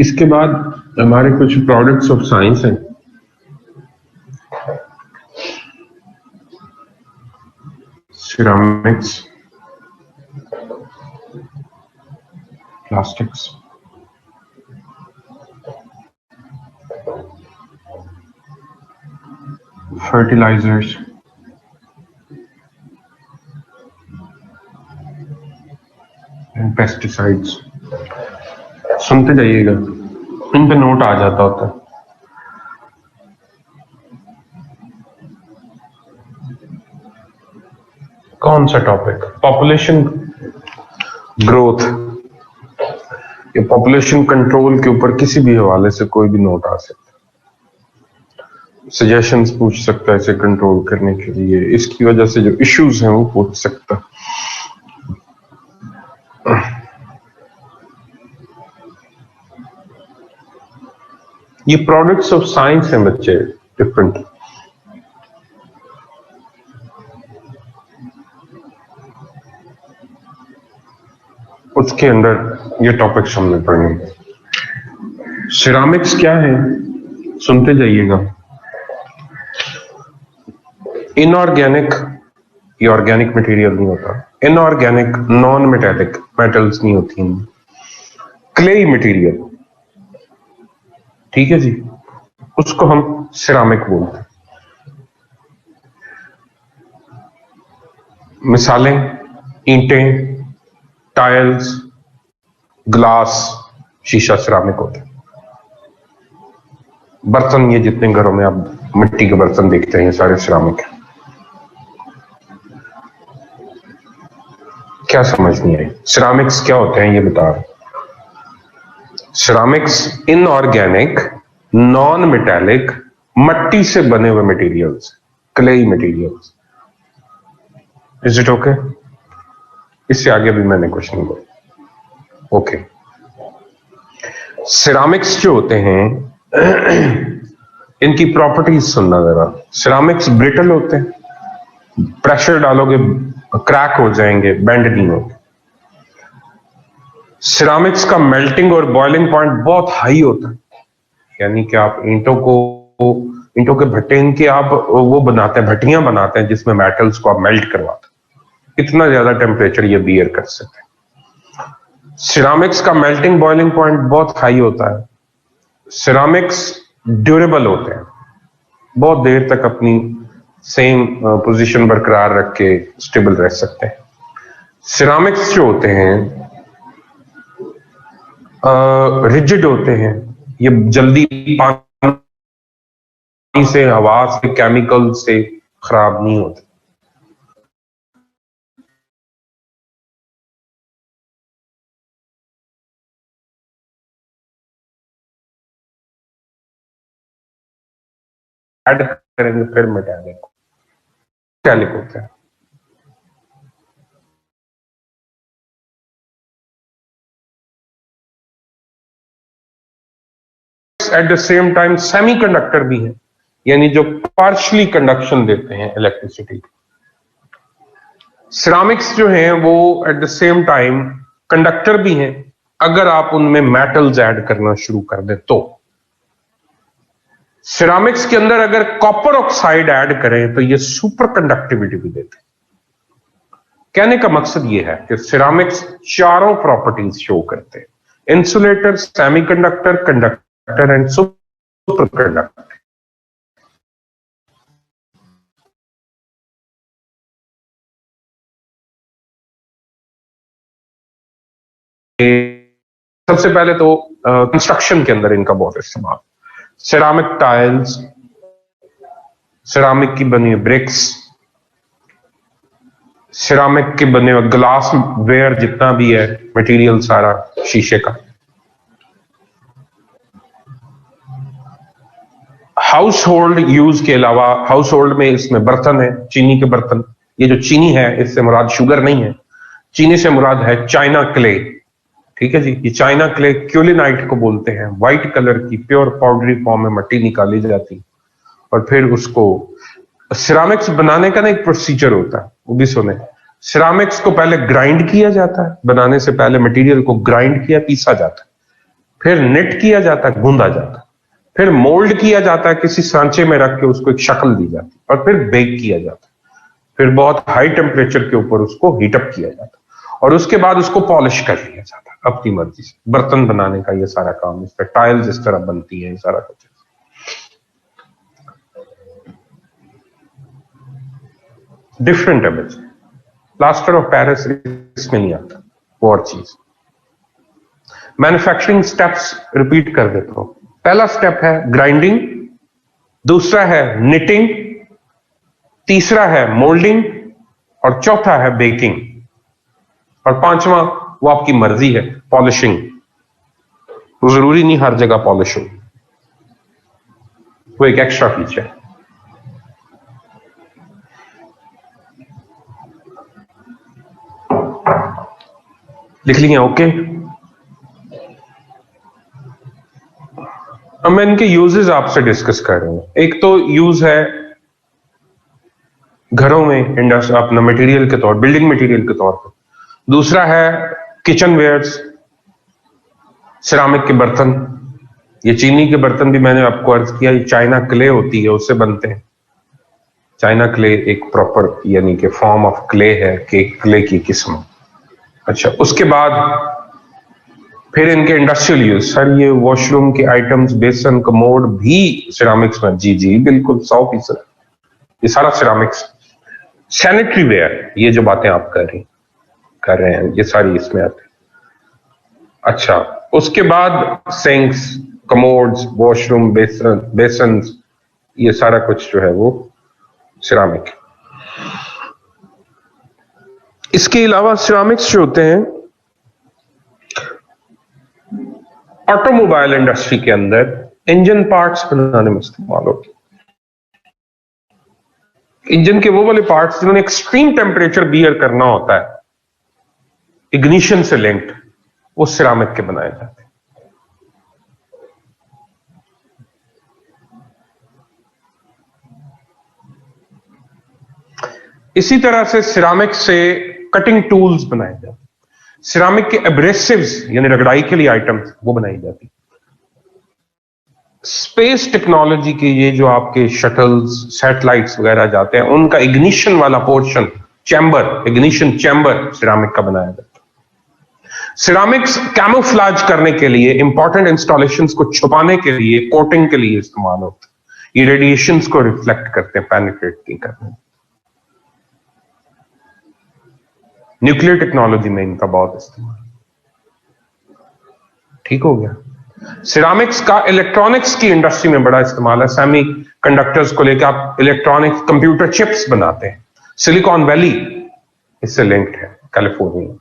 इसके बाद हमारे कुछ प्रोडक्ट्स ऑफ साइंस हैं। Ceramics, plastics, fertilizers, and pesticides. सुनते जाइएगा, इन पे नोट आ जाता होता है। कौन सा टॉपिक? पॉपुलेशन ग्रोथ या पॉपुलेशन कंट्रोल के ऊपर किसी भी हवाले से कोई भी नोट आ सकता है। सजेशंस पूछ सकता है इसे कंट्रोल करने के लिए, इसकी वजह से जो इश्यूज हैं वो पूछ सकता है। ये प्रोडक्ट्स ऑफ साइंस हैं बच्चे, डिफरेंट। उसके अंदर ये टॉपिक्स हमने पढ़ने। सिरामिक्स क्या है, सुनते जाइएगा। इनऑर्गेनिक, ये ऑर्गेनिक मटेरियल नहीं होता। इनऑर्गेनिक नॉन मेटेलिक मेटल्स नहीं होती हैं, क्लेई मटेरियल, ठीक है जी, उसको हम सिरामिक बोलते हैं। मिसालें ईंटें, टाइल्स, ग्लास, शीशा सिरामिक होते हैं। बर्तन, ये जितने घरों में आप मिट्टी के बर्तन देखते हैं, ये सारे सिरामिक हैं। क्या समझ नहीं आई? सिरामिक्स क्या होते हैं ये बता रहे। सिरामिक्स इनऑर्गेनिक नॉन मेटेलिक मट्टी से बने हुए materials, clay materials. Is it okay? इससे आगे भी मैंने कुछ नहीं बोला। ओके, सिरामिक्स जो होते हैं इनकी प्रॉपर्टीज सुनना जरा। सिरामिक्स ब्रिटल होते हैं, प्रेशर डालोगे क्रैक हो जाएंगे, बेंड नहीं होते। सिरामिक्स का मेल्टिंग और बॉइलिंग पॉइंट बहुत हाई होता है, यानी कि आप ईंटों के भट्टे इनके आप वो बनाते हैं, भट्टियां बनाते हैं जिसमें मेटल्स को आप मेल्ट करवाते हैं। इतना ज्यादा टेम्परेचर ये बियर कर सकते हैं। सिरामिक्स का मेल्टिंग बॉइलिंग पॉइंट बहुत हाई होता है। सिरामिक्स ड्यूरेबल होते हैं, बहुत देर तक अपनी सेम पोजीशन बरकरार रख के स्टेबल रह सकते हैं। सिरामिक्स जो होते हैं रिजिड होते हैं, ये जल्दी पानी से, हवा से, केमिकल से खराब नहीं होते। ऐड करेंगे फिर मेटालिक होता है। At the same time semiconductor भी है, यानी जो पार्शली कंडक्शन देते हैं इलेक्ट्रिसिटी। सिरामिक्स जो हैं वो at the same time conductor भी हैं, अगर आप उनमें मेटल्स ऐड करना शुरू कर दें तो। सिरामिक्स के अंदर अगर कॉपर ऑक्साइड ऐड करें तो ये सुपर कंडक्टिविटी भी देते हैं। कहने का मकसद ये है कि सिरामिक्स चारों प्रॉपर्टीज शो करते हैं: insulator, semiconductor, conductor and super conductor. सबसे पहले तो कंस्ट्रक्शन के अंदर इनका बहुत इस्तेमाल। सिरामिक टाइल्स, सिरामिक की बनी हुई ब्रिक्स, सिरामिक के बने हुए ग्लास वेयर, जितना भी है मटेरियल सारा शीशे का। हाउस होल्ड यूज के अलावा, हाउस होल्ड में इसमें बर्तन है, चीनी के बर्तन। ये जो चीनी है इससे मुराद शुगर नहीं है, चीनी से मुराद है चाइना क्ले, ठीक है जी। ये चाइना क्ले क्यूलिनाइट को बोलते हैं। व्हाइट कलर की प्योर पाउडरी फॉर्म में मट्टी निकाली जाती और फिर उसको सिरामिक्स बनाने का ना एक प्रोसीजर होता है, वो भी सुने। सिरामिक्स को पहले ग्राइंड किया जाता है, बनाने से पहले मटेरियल को ग्राइंड किया, पीसा जाता है, फिर निट किया जाता है, गूंदा जाता है, फिर मोल्ड किया जाता है, किसी सांचे में रख के उसको एक शक्ल दी जाती है, और फिर बेक किया जाता है, फिर बहुत हाई टेम्परेचर के ऊपर उसको हीटअप किया जाता है, और उसके बाद उसको पॉलिश कर लिया जाता है अपनी मर्जी से। बर्तन बनाने का ये सारा काम, इस पर टाइल्स इस तरह बनती है, ये सारा कुछ। डिफरेंट है बच्चे, प्लास्टर ऑफ पेरिस इसमें नहीं आता, वो और चीज। मैन्युफैक्चरिंग स्टेप्स रिपीट कर देता हूं। पहला स्टेप है ग्राइंडिंग, दूसरा है निटिंग, तीसरा है मोल्डिंग, और चौथा है बेकिंग, और पांचवा वो आपकी मर्जी है पॉलिशिंग। वो जरूरी नहीं हर जगह पॉलिश हो, वो एक एक्स्ट्रा फीचर है। लिख लिया? ओके। अब मैं इनके यूजेस आपसे डिस्कस कर रहा हूं। एक तो यूज है घरों में इंडस्ट्री, अपना मटेरियल के तौर, बिल्डिंग मटेरियल के तौर पर। दूसरा है किचन वेयर्स, सिरामिक के बर्तन, ये चीनी के बर्तन भी मैंने आपको अर्ज किया, ये चाइना क्ले होती है, उससे बनते हैं। चाइना क्ले एक प्रॉपर यानी कि फॉर्म ऑफ क्ले है, कि क्ले की किस्म। अच्छा, उसके बाद फिर इनके इंडस्ट्रियल यूज। सर ये वॉशरूम के आइटम्स, बेसन, कमोड भी सिरामिक्स में? जी जी बिल्कुल, 100%। ये सारा सिरामिक्स। सैनिटरी वेयर, ये जो बातें आप कर रहे हैं, ये सारी इसमें आती है। अच्छा, उसके बाद सिंक्स, कमोड्स, वॉशरूम, बेसन, ये सारा कुछ जो है वो सिरामिक। इसके अलावा सिरामिक्स जो होते हैं ऑटोमोबाइल इंडस्ट्री के अंदर इंजन पार्ट्स बनाने में इस्तेमाल होते हैं। इंजन के वो वाले पार्ट्स जिन्होंने एक्सट्रीम टेम्परेचर बियर करना होता है, इग्निशन से लिंक्ड, वो सिरामिक के बनाए जाते हैं। इसी तरह से सिरामिक से कटिंग टूल्स बनाए जाते हैं। सिरामिक के एब्रेसिव्स यानी रगड़ाई के लिए आइटम्स, वो बनाई जाती है। स्पेस टेक्नोलॉजी के ये जो आपके शटल्स, सैटेलाइट्स वगैरह जाते हैं, उनका इग्निशन वाला portion, chamber, ignition chamber ceramic का बनाया जाता है। सिरामिक्स कैमोफ्लाज करने के लिए, इंपॉर्टेंट इंस्टॉलेशंस को छुपाने के लिए, कोटिंग के लिए इस्तेमाल होता है। ये रेडिएशंस को रिफ्लेक्ट करते हैं, पेनिट्रेट नहीं करते। न्यूक्लियर टेक्नोलॉजी में इनका बहुत इस्तेमाल। ठीक हो गया। सिरामिक्स का इलेक्ट्रॉनिक्स की इंडस्ट्री में बड़ा इस्तेमाल है। सेमी कंडक्टर्स को लेकर आप इलेक्ट्रॉनिक्स, कंप्यूटर चिप्स बनाते हैं। सिलिकॉन वैली इससे लिंक्ड है, कैलिफोर्निया।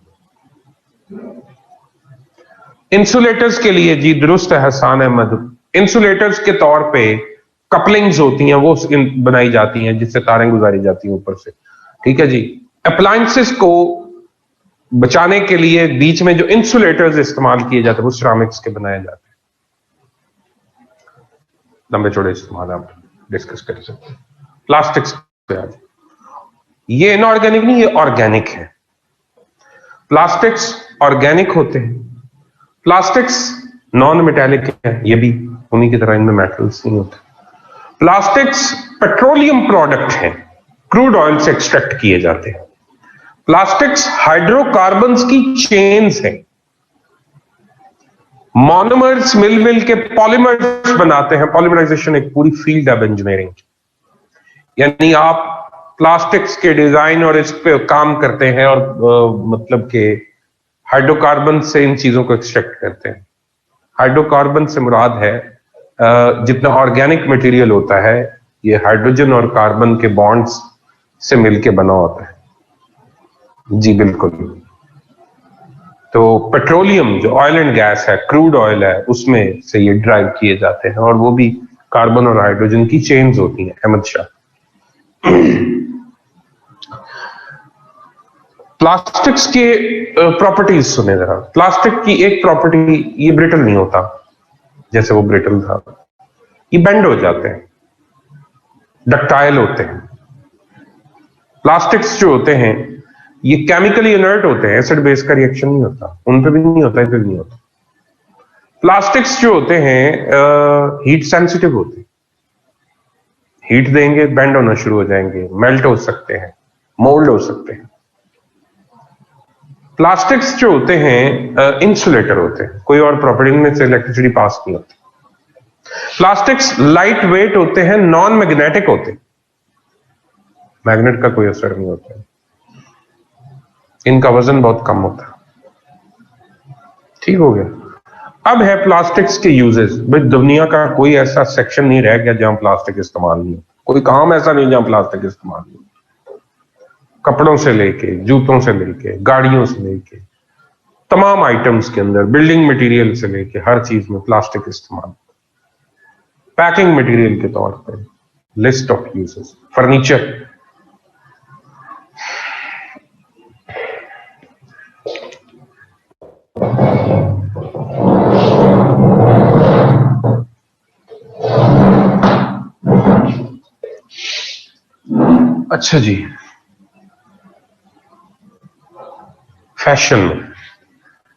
इंसुलेटर्स के लिए जी दुरुस्त है हसान अहमद, इंसुलेटर्स के तौर पे कपलिंग्स होती हैं, वो बनाई जाती हैं जिससे तारें गुजारी जाती हैं ऊपर से। ठीक है जी। अप्लायंसेस को बचाने के लिए बीच में जो इंसुलेटर्स इस्तेमाल किए जाते हैं वो सिरामिक्स के बनाए जाते हैं। लंबे चौड़े इस्तेमाल आप डिस्कस कर सकते हैं। प्लास्टिक्स पे आ जाए, ये इनऑर्गेनिक नहीं, ये ऑर्गेनिक है। प्लास्टिक्स ऑर्गेनिक होते हैं। प्लास्टिक्स नॉन मेटेलिक है, ये भी उन्हीं की तरह, इनमें मेटल्स नहीं होते। प्लास्टिक्स पेट्रोलियम प्रोडक्ट है, क्रूड ऑयल से एक्सट्रैक्ट किए जाते हैं। प्लास्टिक्स हाइड्रोकार्बन्स की चेन्स है। मोनोमर्स मिल के पॉलीमर्स बनाते हैं। पॉलीमराइजेशन एक पूरी फील्ड है इंजीनियरिंग, यानी आप प्लास्टिक्स के डिजाइन और इस पे काम करते हैं और मतलब के हाइड्रोकार्बन से इन चीजों को एक्सट्रैक्ट करते हैं। हाइड्रोकार्बन से मुराद है जितना ऑर्गेनिक मटेरियल होता है, ये हाइड्रोजन और कार्बन के बॉन्ड्स से मिलके बना होता है। जी बिल्कुल। तो पेट्रोलियम जो ऑयल एंड गैस है, क्रूड ऑयल है, उसमें से ये ड्राइव किए जाते हैं और वो भी कार्बन और हाइड्रोजन की चेन्स होती हैं। अहमद शाह। प्लास्टिक्स के प्रॉपर्टीज सुने जरा। प्लास्टिक की एक प्रॉपर्टी, ये ब्रिटल नहीं होता जैसे वो ब्रिटल था, ये बेंड हो जाते हैं, डक्टाइल होते हैं। प्लास्टिक्स जो होते हैं ये केमिकली इनर्ट होते हैं, एसिड बेस का रिएक्शन नहीं होता, उन पे भी नहीं होता, इस पे भी नहीं होता। प्लास्टिक्स जो होते हैं हीट सेंसिटिव होते हैं, हीट देंगे बेंड होना शुरू हो जाएंगे, मेल्ट हो सकते हैं, मोल्ड हो सकते हैं। प्लास्टिक्स जो होते हैं इंसुलेटर होते हैं, कोई और प्रॉपर्टी में से इलेक्ट्रिसिटी पास नहीं होती। प्लास्टिक्स लाइट वेट होते हैं, नॉन मैग्नेटिक होते हैं, मैग्नेट का कोई असर नहीं होता है, इनका वजन बहुत कम होता है। ठीक हो गया। अब है प्लास्टिक्स के यूजेस। भाई दुनिया का कोई ऐसा सेक्शन नहीं रह गया जहां प्लास्टिक इस्तेमाल नहीं हो, कोई काम ऐसा नहीं जहां प्लास्टिक इस्तेमाल नहीं हो। कपड़ों से लेके, जूतों से लेके, गाड़ियों से लेके, तमाम आइटम्स के अंदर, बिल्डिंग मटेरियल से लेके हर चीज में प्लास्टिक इस्तेमाल। पैकिंग मटेरियल के तौर पर लिस्ट ऑफ यूजेस। फर्नीचर, अच्छा जी। फैशन में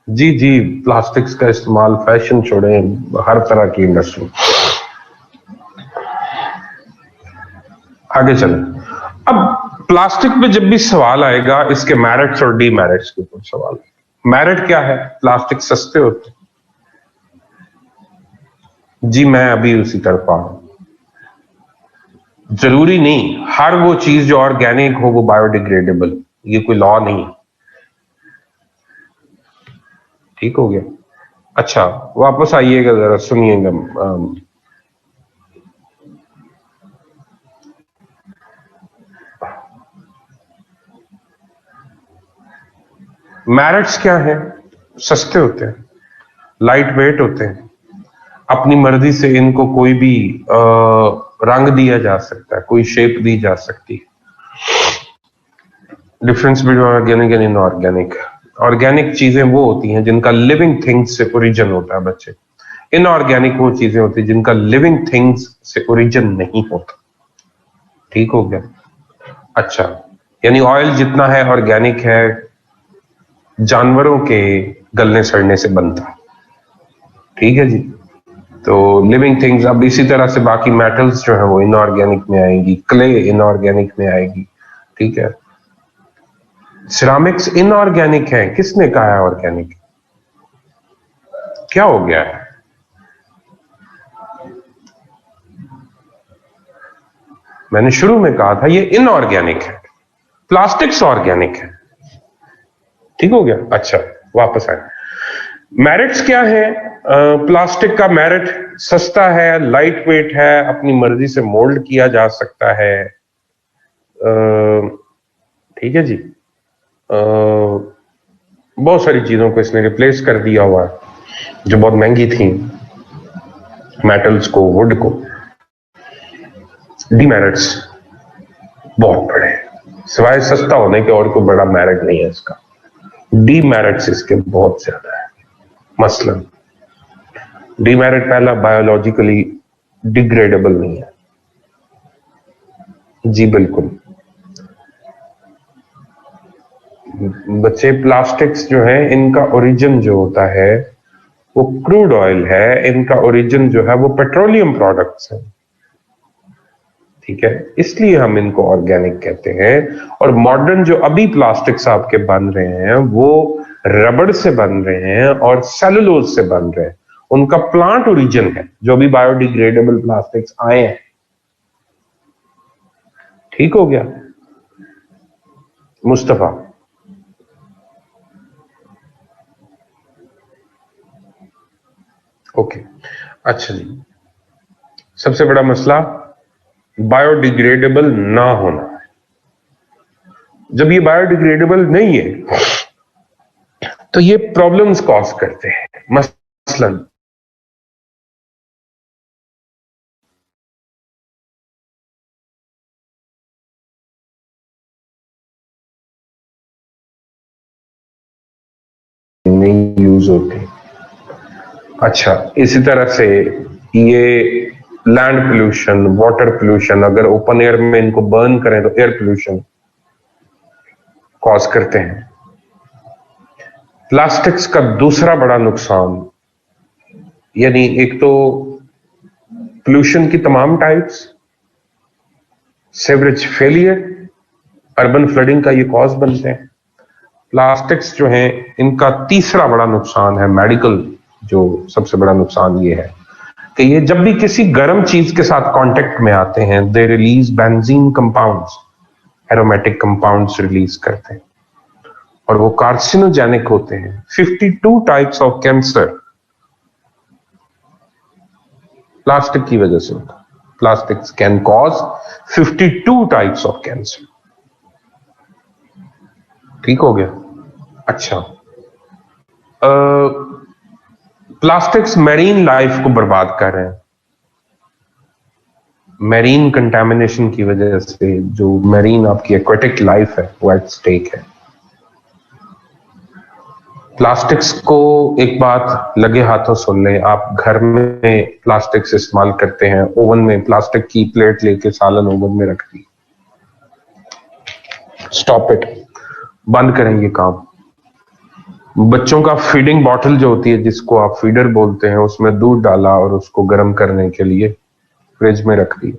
जी जी, प्लास्टिक्स का इस्तेमाल, फैशन छोड़े, हर तरह की इंडस्ट्री। आगे चले। अब प्लास्टिक पे जब भी सवाल आएगा, इसके मेरिट्स और डीमेरिट्स के ऊपर सवाल। मेरिट क्या है? प्लास्टिक सस्ते होते। जी, मैं अभी उसी तरफ आ रहा हूं। जरूरी नहीं हर वो चीज जो ऑर्गेनिक हो वो बायोडिग्रेडेबल, ये कोई लॉ नहीं है। ठीक हो गया। अच्छा, वापस आइएगा, जरा सुनिएगा। मेरिट्स क्या है? सस्ते होते हैं, लाइट वेट होते हैं, अपनी मर्जी से इनको कोई भी रंग दिया जा सकता है, कोई शेप दी जा सकती है। Difference between organic and inorganic. Organic चीजें वो होती हैं जिनका लिविंग थिंग्स से ओरिजिन होता है बच्चे। इनऑर्गेनिक वो चीजें होती हैं जिनका लिविंग थिंग्स से ओरिजिन नहीं होता। ठीक हो गया। अच्छा, यानी ऑयल जितना है ऑर्गेनिक है, जानवरों के गलने सड़ने से बनता है। ठीक है जी। तो लिविंग थिंग्स, अब इसी तरह से बाकी मेटल्स जो है वो इनऑर्गेनिक में आएंगी, क्ले इनऑर्गेनिक में आएगी। ठीक है। सिरामिक्स इनऑर्गेनिक है, किसने कहा है ऑर्गेनिक? क्या हो गया है? मैंने शुरू में कहा था ये इनऑर्गेनिक है, प्लास्टिक्स ऑर्गेनिक है। ठीक हो गया। अच्छा, वापस आए। मेरिट्स क्या है? प्लास्टिक का मेरिट सस्ता है, लाइट वेट है, अपनी मर्जी से मोल्ड किया जा सकता है। ठीक है जी। बहुत सारी चीजों को इसने रिप्लेस कर दिया हुआ है जो बहुत महंगी थी, मेटल्स को, वुड को। डीमेरिट्स बहुत बड़े हैं, सिवाय सस्ता होने के और कोई बड़ा मेरिट नहीं है इसका। डीमेरिट्स इसके बहुत ज्यादा है। मसलन डीमेरिट पहला, बायोलॉजिकली डिग्रेडेबल नहीं है। जी बिल्कुल। बच्चे, प्लास्टिक्स जो है इनका ओरिजिन जो होता है वो क्रूड ऑयल है, इनका ओरिजिन जो है वो पेट्रोलियम प्रोडक्ट्स है। ठीक है, इसलिए हम इनको ऑर्गेनिक कहते हैं। और मॉडर्न जो अभी प्लास्टिक्स आपके बन रहे हैं वो रबड़ से बन रहे हैं और सेलुलोज से बन रहे हैं, उनका प्लांट ओरिजिन है जो भी बायोडिग्रेडेबल प्लास्टिक्स आए हैं। ठीक हो गया मुस्तफा? ओके। अच्छा जी, सबसे बड़ा मसला बायोडिग्रेडेबल ना होना है। जब ये बायोडिग्रेडेबल नहीं है तो ये प्रॉब्लम्स कॉज करते हैं। मसलन नहीं यूज होते। अच्छा, इसी तरह से ये लैंड पोल्यूशन, वाटर पोल्यूशन, अगर ओपन एयर में इनको बर्न करें तो एयर पोल्यूशन कॉज करते हैं। प्लास्टिक्स का दूसरा बड़ा नुकसान, यानी एक तो पोल्यूशन की तमाम types, sewerage failure, urban flooding का ये कॉज बनते हैं। प्लास्टिक्स जो हैं इनका तीसरा बड़ा नुकसान है मेडिकल, जो सबसे बड़ा नुकसान ये है कि ये जब भी किसी गर्म चीज के साथ कांटेक्ट में आते हैं, they release benzene compounds, aromatic compounds release करते हैं और वो कार्सिनोजेनिक होते हैं। 52 टाइप्स ऑफ कैंसर प्लास्टिक की वजह से होता है। Plastics can cause 52 types of cancer. ठीक हो गया। अच्छा, प्लास्टिक्स मैरीन लाइफ को बर्बाद कर रहे हैं। मैरीन कंटामिनेशन की वजह से जो मैरीन आपकी एक्वेटिक लाइफ है वो एट स्टेक है। प्लास्टिक्स को एक बात लगे हाथों सुन लें, आप घर में प्लास्टिक्स इस्तेमाल करते हैं, ओवन में प्लास्टिक की प्लेट लेके सालन ओवन में रख दी, स्टॉप इट, बंद करें ये काम। बच्चों का फीडिंग बॉटल जो होती है, जिसको आप फीडर बोलते हैं, उसमें दूध डाला और उसको गर्म करने के लिए फ्रिज में रख दिया।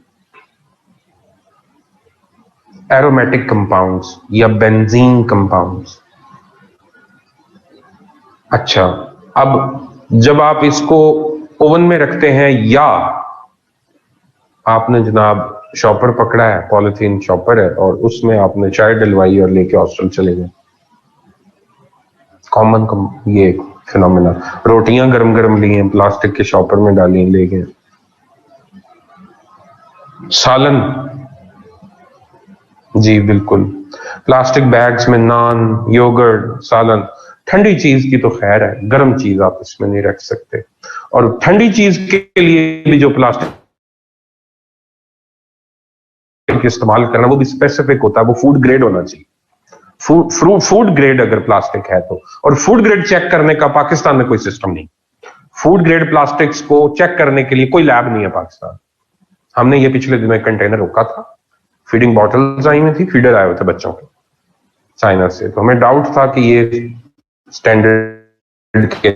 एरोमेटिक कंपाउंड्स या बेंजीन कंपाउंड्स। अच्छा, अब जब आप इसको ओवन में रखते हैं, या आपने जनाब शॉपर पकड़ा है, पॉलिथीन शॉपर है, और उसमें आपने चाय डलवाई और लेके हॉस्टल चले गए, कॉमन ये फिनोमेना। रोटियां गरम गरम ली हैं, प्लास्टिक के शॉपर में डाली, ले गए। सालन, जी बिल्कुल, प्लास्टिक बैग्स में नान, योगर्ट, सालन। ठंडी चीज की तो खैर है, गर्म चीज आप इसमें नहीं रख सकते। और ठंडी चीज के लिए भी जो प्लास्टिक इस्तेमाल करना, वो भी स्पेसिफिक होता है, वो फूड ग्रेड होना चाहिए। फूड ग्रेड अगर प्लास्टिक है तो। और फूड ग्रेड चेक करने का पाकिस्तान में कोई सिस्टम नहीं। फूड ग्रेड प्लास्टिक्स को चेक करने के लिए कोई लैब नहीं है पाकिस्तान। हमने ये पिछले दिनों एक कंटेनर रोका था, फीडिंग बॉटल्स आई हुई थी, फीडर आए हुए थे बच्चों के चाइना से, तो हमें डाउट था कि ये स्टैंडर्ड के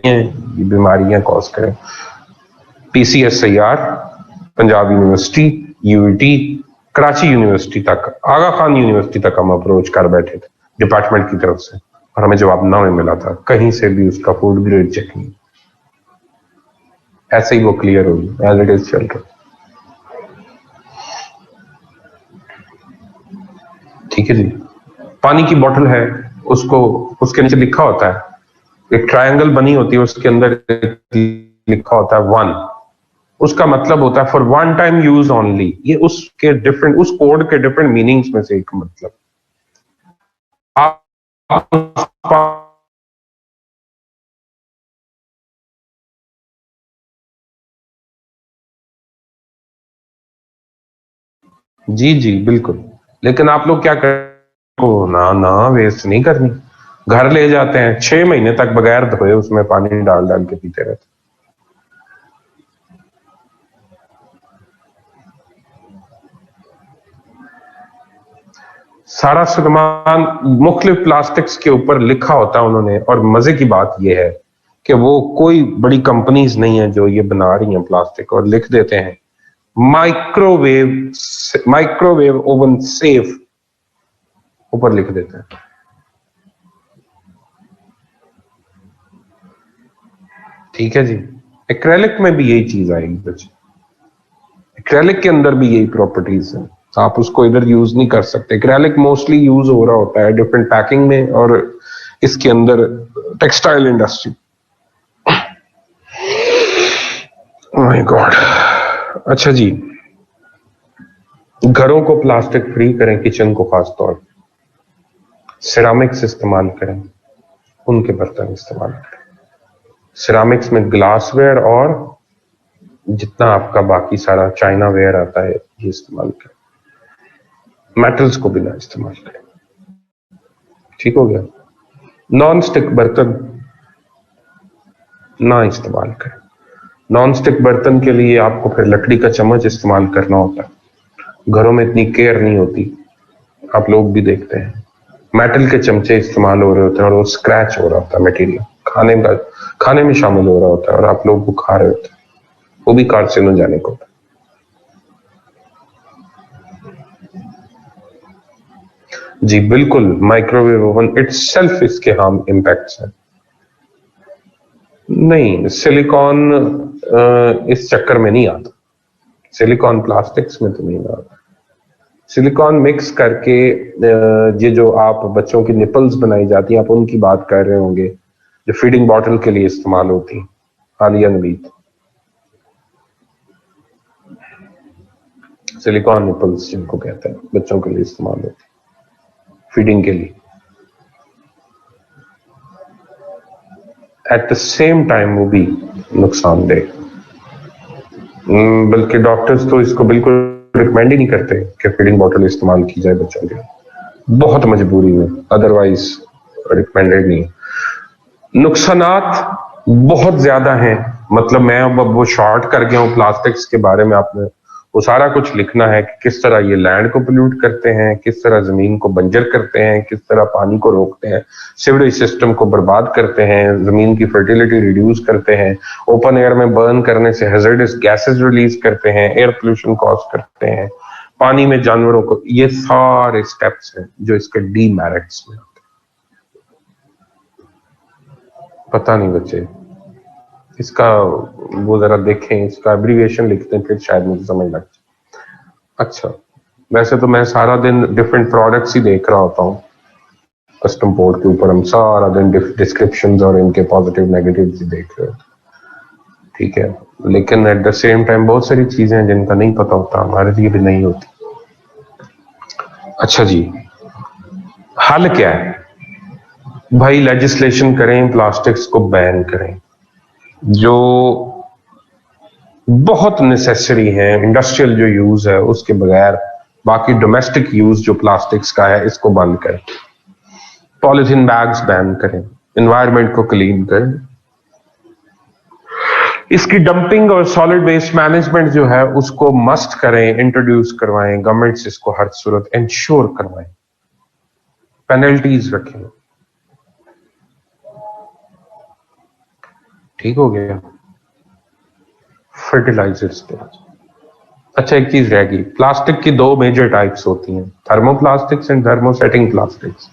बीमारियां कॉज करें। PCSIR, Punjab university, UET, Karachi university तक, आगा खान यूनिवर्सिटी तक हम अप्रोच कर बैठे थे डिपार्टमेंट की तरफ से, और हमें जवाब ना मिला था, कहीं से भी उसका फूड ग्रेड चेक नहीं। ऐसे ही वो क्लियर होगी, एज इट इज चल रहा। ठीक है जी। पानी की बोतल है, उसको उसके नीचे लिखा होता है, एक ट्रायंगल बनी होती है, उसके अंदर लिखा होता है 1, उसका मतलब होता है for one time use only. ये उसके डिफरेंट, उस कोड के डिफरेंट मीनिंग्स में से एक मतलब। जी जी बिल्कुल, लेकिन आप लोग क्या कर, ना ना वेस्ट नहीं करनी, घर ले जाते हैं, 6 महीने तक बगैर धोए उसमें पानी डाल डाल के पीते रहते। सारा सामान मुख्तलिफ प्लास्टिक्स के ऊपर लिखा होता है उन्होंने, और मजे की बात यह है कि वो कोई बड़ी कंपनीज नहीं है जो ये बना रही हैं प्लास्टिक, और लिख देते हैं माइक्रोवेव ओवन सेफ, ऊपर लिख देते हैं। ठीक है जी। एक्रेलिक में भी यही चीज आएगी बच्चे, एक्रेलिक के अंदर भी यही प्रॉपर्टीज हैं, आप उसको इधर यूज नहीं कर सकते। एक्रेलिक मोस्टली यूज हो रहा होता है डिफरेंट पैकिंग में, और इसके अंदर टेक्सटाइल इंडस्ट्री। My God. अच्छा जी, घरों को प्लास्टिक फ्री करें, किचन को खास तौर पर सिरामिक्स इस्तेमाल करें, उनके बर्तन इस्तेमाल करें। सिरामिक्स में ग्लासवेयर और जितना आपका बाकी सारा चाइना वेयर आता है ये इस्तेमाल करें। मेटल्स को भी ना इस्तेमाल करें। ठीक हो गया। नॉन स्टिक बर्तन ना इस्तेमाल करें। नॉन स्टिक बर्तन के लिए आपको फिर लकड़ी का चम्मच इस्तेमाल करना होता है, घरों में इतनी केयर नहीं होती, आप लोग भी देखते हैं। मेटल के चमचे इस्तेमाल हो रहे होते हैं और वो स्क्रैच हो रहा होता है, मटेरियल खाने में शामिल हो रहा होता है, और आप लोग वो खा रहे होते हैं, वो भी कार्सिनोजेनिक होता है। जी बिल्कुल, माइक्रोवेव ओवन इटसेल्फ इसके हार्म इम्पैक्ट्स हैं। नहीं, सिलिकॉन इस चक्कर में नहीं आता, सिलिकॉन प्लास्टिक्स में तो नहीं आता। सिलिकॉन मिक्स करके ये जो आप बच्चों की निपल्स बनाई जाती हैं, आप उनकी बात कर रहे होंगे, जो फीडिंग बॉटल के लिए इस्तेमाल होती है, हालिया नबीत, सिलिकॉन निपल्स जिनको कहते हैं, बच्चों के लिए इस्तेमाल होती है फीडिंग के लिए। एट द सेम टाइम वो भी नुकसानदेह, बल्कि डॉक्टर्स तो इसको बिल्कुल रिकमेंड ही नहीं करते कि फीडिंग बॉटल इस्तेमाल की जाए बच्चों के, बहुत मजबूरी में, अदरवाइज रिकमेंडेड नहीं। नुकसानात बहुत ज्यादा हैं, मतलब मैं अब वो शॉर्ट कर गया हूं प्लास्टिक्स के बारे में, आपने वो सारा कुछ लिखना है कि किस तरह ये लैंड को पोल्यूट करते हैं, किस तरह जमीन को बंजर करते हैं, किस तरह पानी को रोकते हैं, सीवरेज सिस्टम को बर्बाद करते हैं, जमीन की फर्टिलिटी रिड्यूस करते हैं, ओपन एयर में बर्न करने से हैजर्डस गैसेस रिलीज करते हैं, एयर पोल्यूशन कॉज करते हैं, पानी में जानवरों को, ये सारे स्टेप्स हैं जो इसके डीमेरिट्स में आते हैं। पता नहीं बच्चे, इसका वो जरा देखें, इसका एब्रीविएशन लिखते हैं, फिर शायद मुझे समझ लग जाए। अच्छा, वैसे तो मैं सारा दिन डिफरेंट प्रोडक्ट्स ही देख रहा होता हूँ कस्टम पोर्ट के ऊपर, हम सारा दिन डिस्क्रिप्शंस और इनके पॉजिटिव नेगेटिव ही देख रहे होते, ठीक है, लेकिन एट द सेम टाइम बहुत सारी चीजें हैं जिनका नहीं पता होता, हमारे लिए भी नहीं होती। अच्छा जी, हल क्या है भाई? लेजिस्लेशन करें, प्लास्टिक्स को बैन करें, जो बहुत नेसेसरी है, इंडस्ट्रियल जो यूज है उसके बगैर, बाकी डोमेस्टिक यूज जो प्लास्टिक्स का है इसको बंद करें, पॉलिथीन बैग्स बैन करें, एनवायरनमेंट को क्लीन करें, इसकी डंपिंग और सॉलिड वेस्ट मैनेजमेंट जो है उसको मस्ट करें, इंट्रोड्यूस करवाएं, गवर्नमेंट्स इसको हर सूरत इंश्योर करवाएं, पेनल्टीज रखें। ठीक हो गया। फर्टिलाइजर्स पे अच्छा एक चीज रह गई, प्लास्टिक की दो मेजर टाइप्स होती हैं, thermoplastics and thermosetting plastics.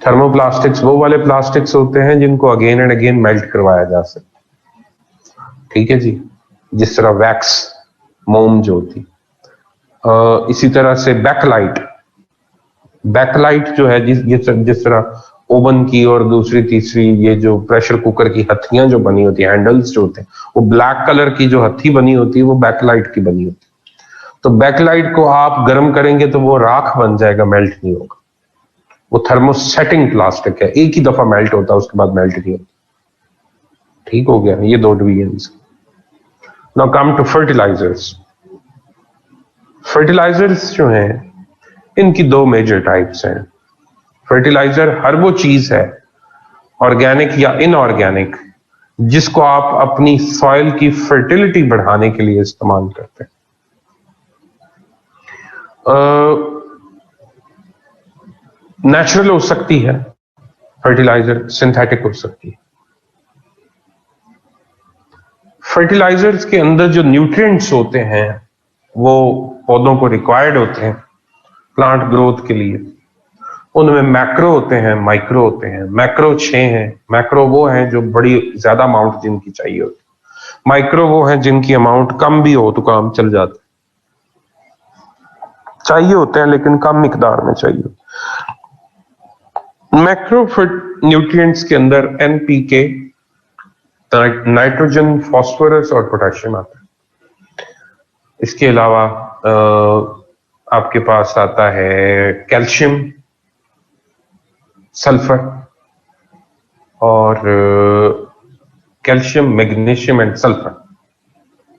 Thermoplastics वो वाले प्लास्टिक्स होते हैं जिनको अगेन एंड अगेन मेल्ट करवाया जा सकता, ठीक है जी, जिस तरह वैक्स मोम जो होती। इसी तरह से बैकलाइट जो है जिस तरह ओवन की और दूसरी तीसरी ये जो प्रेशर कुकर की हथियां जो बनी होती है, हैंडल्स जो होते हैं, वो ब्लैक कलर की जो हथी बनी होती है वो बैकलाइट की बनी होती है। तो बैकलाइट को आप गर्म करेंगे तो वो राख बन जाएगा, मेल्ट नहीं होगा। वो थर्मोसेटिंग प्लास्टिक है, एक ही दफा मेल्ट होता है, उसके बाद मेल्ट नहीं होता। ठीक हो गया, ये दो divisions. Now come to fertilizers. Fertilizers जो हैं इनकी दो मेजर टाइप्स हैं। फर्टिलाइजर हर वो चीज है, ऑर्गेनिक या इनऑर्गेनिक, जिसको आप अपनी सॉइल की फर्टिलिटी बढ़ाने के लिए इस्तेमाल करते हैं। नेचुरल हो सकती है फर्टिलाइजर, सिंथेटिक हो सकती है। फर्टिलाइजर्स के अंदर जो न्यूट्रिएंट्स होते हैं वो पौधों को रिक्वायर्ड होते हैं प्लांट ग्रोथ के लिए। उनमें मैक्रो होते हैं, माइक्रो होते हैं। मैक्रो 6 हैं। मैक्रो वो हैं जो बड़ी ज्यादा अमाउंट जिनकी चाहिए होती है, माइक्रो वो हैं जिनकी अमाउंट कम भी हो तो काम चल जाता है, चाहिए होते हैं लेकिन कम मिकदार में चाहिए। मैक्रो न्यूट्रिएंट्स के अंदर एनपीके, नाइट्रोजन, फास्फोरस और पोटेशियम आता है। इसके अलावा आपके पास आता है कैल्शियम, सल्फर और कैल्शियम, मैग्नीशियम एंड सल्फर,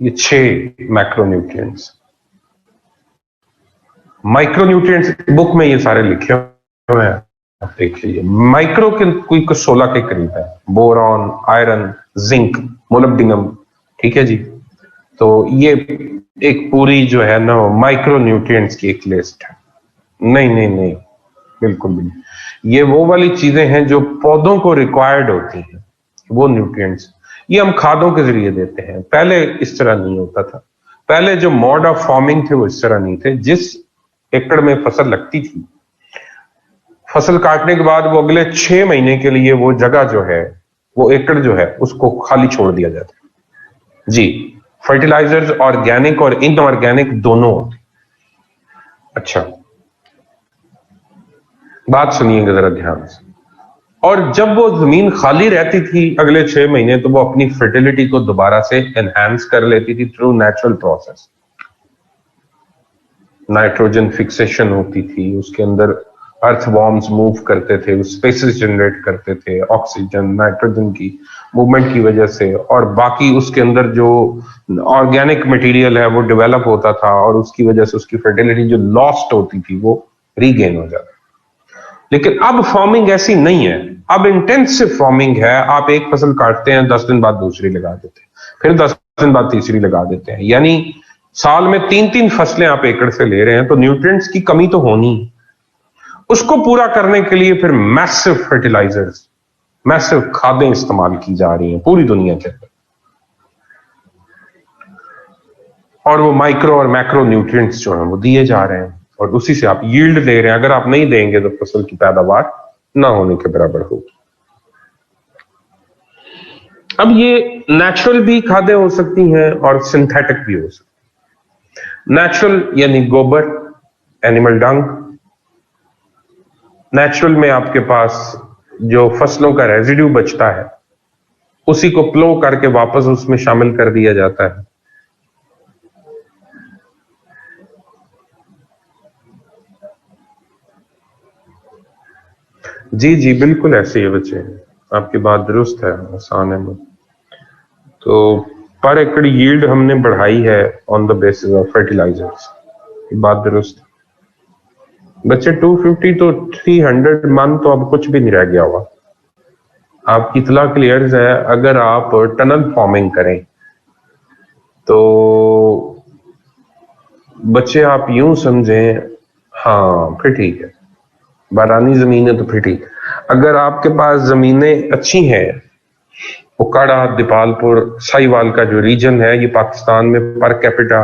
ये 6 मैक्रोन्यूट्रिएंट्स। माइक्रोन्यूट्रिएंट्स बुक में ये सारे लिखे हुए हैं, आप देख लीजिए। माइक्रो के कोई 16 के करीब है, बोरॉन, आयरन, जिंक, मोलिब्डेनम, ठीक है जी। तो ये एक पूरी जो है ना माइक्रोन्यूट्रिएंट्स की एक लिस्ट है। नहीं, बिल्कुल भी नहीं। ये वो वाली चीजें हैं जो पौधों को रिक्वायर्ड होती हैं, वो न्यूट्रिएंट्स। ये हम खादों के जरिए देते हैं, पहले इस तरह नहीं होता था। पहले जो मोड ऑफ फार्मिंग थे वो इस तरह नहीं थे। जिस एकड़ में फसल लगती थी, फसल काटने के बाद वो अगले 6 महीने के लिए वो जगह जो है, वो एकड़ जो है, उसको खाली छोड़ दिया जाता है जी। फर्टिलाइजर्स ऑर्गेनिक और इनऑर्गेनिक दोनों होते। अच्छा, बात सुनिएगा जरा ध्यान से। और जब वो जमीन खाली रहती थी अगले 6 महीने, तो वो अपनी फर्टिलिटी को दोबारा से एनहांस कर लेती थी through natural process. Nitrogen fixation होती थी, उसके अंदर अर्थवॉर्म्स मूव करते थे, स्पेसेस जनरेट करते थे ऑक्सीजन, नाइट्रोजन की मूवमेंट की वजह से, और बाकी उसके अंदर जो ऑर्गेनिक मटेरियल है वो डेवलप होता था, और उसकी वजह से उसकी फर्टिलिटी जो लॉस्ट होती थी वो रीगेन हो जाती। लेकिन अब फार्मिंग ऐसी नहीं है, अब इंटेंसिव फार्मिंग है। आप एक फसल काटते हैं, 10 दिन बाद दूसरी लगा देते हैं, फिर 10 दिन बाद तीसरी लगा देते हैं। यानी साल में 3-3 फसलें आप एकड़ से ले रहे हैं, तो न्यूट्रिएंट्स की कमी तो होनी। उसको पूरा करने के लिए फिर मैसिव फर्टिलाइजर्स, मैसिव खादें इस्तेमाल की जा रही हैं पूरी दुनिया के अंदर, और वो माइक्रो और मैक्रो न्यूट्रिएंट्स जो हैं वो दिए जा रहे हैं, और उसी से आप यील्ड ले रहे हैं। अगर आप नहीं देंगे तो फसल की पैदावार ना होने के बराबर होगी। अब ये नेचुरल भी खादें हो सकती हैं और सिंथेटिक भी हो सकती। नेचुरल यानी गोबर, एनिमल डंग। नेचुरल में आपके पास जो फसलों का रेजिड्यू बचता है उसी को प्लो करके वापस उसमें शामिल कर दिया जाता है। जी जी बिल्कुल ऐसे ही बच्चे, आपकी बात दुरुस्त है, आसान है। तो पर एकड़ यील्ड हमने बढ़ाई है on the basis of fertilizers, बात दुरुस्त बच्चे। 250 तो 300 मन तो अब कुछ भी नहीं रह गया हुआ। आपकी इतला क्लियर है, अगर आप टनल फॉर्मिंग करें तो बच्चे आप यूं समझें, हाँ फिर ठीक है, बारानी जमीन है तो फिर ठीक। अगर आपके पास जमीनें अच्छी हैं, उकाड़ा, दीपालपुर, साहिवाल का जो रीजन है, ये पाकिस्तान में पर कैपिटा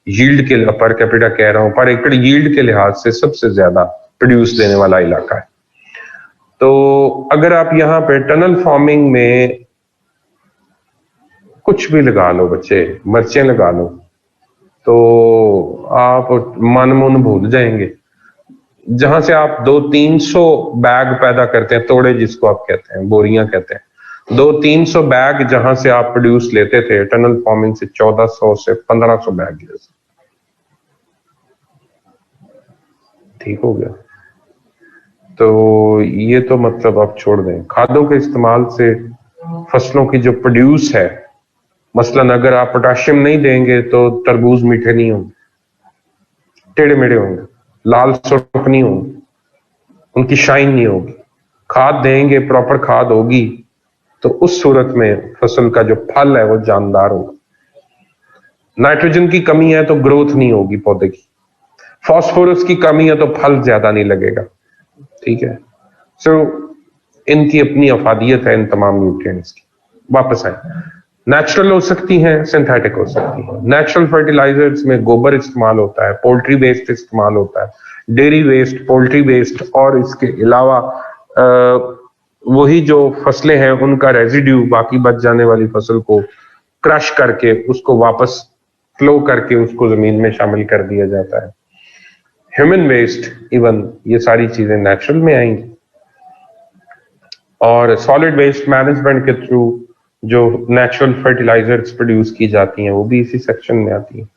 यील्ड के, पर कैपिटा कह रहा हूं, पर एकड़ यील्ड के लिहाज से सबसे ज्यादा प्रोड्यूस देने वाला इलाका है। तो अगर आप यहाँ पे टनल फार्मिंग में कुछ भी लगा लो बच्चे, मिर्चें लगा लो, तो आप मन मुन भूल जाएंगे। जहां से आप 200-300 बैग पैदा करते हैं, तोड़े जिसको आप कहते हैं, बोरियां कहते हैं, 200-300 बैग जहां से आप प्रोड्यूस लेते थे, टनल फार्मिंग से 1400 से 1500 बैग ले। ठीक हो गया। तो ये तो मतलब आप छोड़ दें। खादों के इस्तेमाल से फसलों की जो प्रोड्यूस है, मसलन अगर आप पोटाशियम नहीं देंगे तो तरबूज मीठे नहीं होंगे, टेढ़े मेढ़े होंगे, लाल सुर्ख नहीं होंगे, उनकी शाइन नहीं होगी। खाद देंगे, प्रॉपर खाद होगी, तो उस सूरत में फसल का जो फल है वो जानदार होगा। नाइट्रोजन की कमी है तो ग्रोथ नहीं होगी पौधे की, फास्फोरस की कमी है तो फल ज्यादा नहीं लगेगा। ठीक है। सो इनकी अपनी अफादियत है, इन तमाम न्यूट्रिएंट्स की। वापस आए, नेचुरल हो सकती हैं, सिंथेटिक हो सकती हैं। नेचुरल फर्टिलाइजर्स में गोबर इस्तेमाल होता है, पोल्ट्री वेस्ट इस्तेमाल होता है, डेयरी वेस्ट, पोल्ट्री वेस्ट, और इसके अलावा वही जो फसलें हैं उनका रेजिड्यू, बाकी बच जाने वाली फसल को क्रश करके उसको वापस फ्लो करके उसको जमीन में शामिल कर दिया जाता है। ह्यूमन वेस्ट, इवन ये सारी चीजें नेचुरल में आएंगी। और सॉलिड वेस्ट मैनेजमेंट के थ्रू जो नेचुरल फर्टिलाइजर्स प्रोड्यूस की जाती हैं वो भी इसी सेक्शन में आती हैं।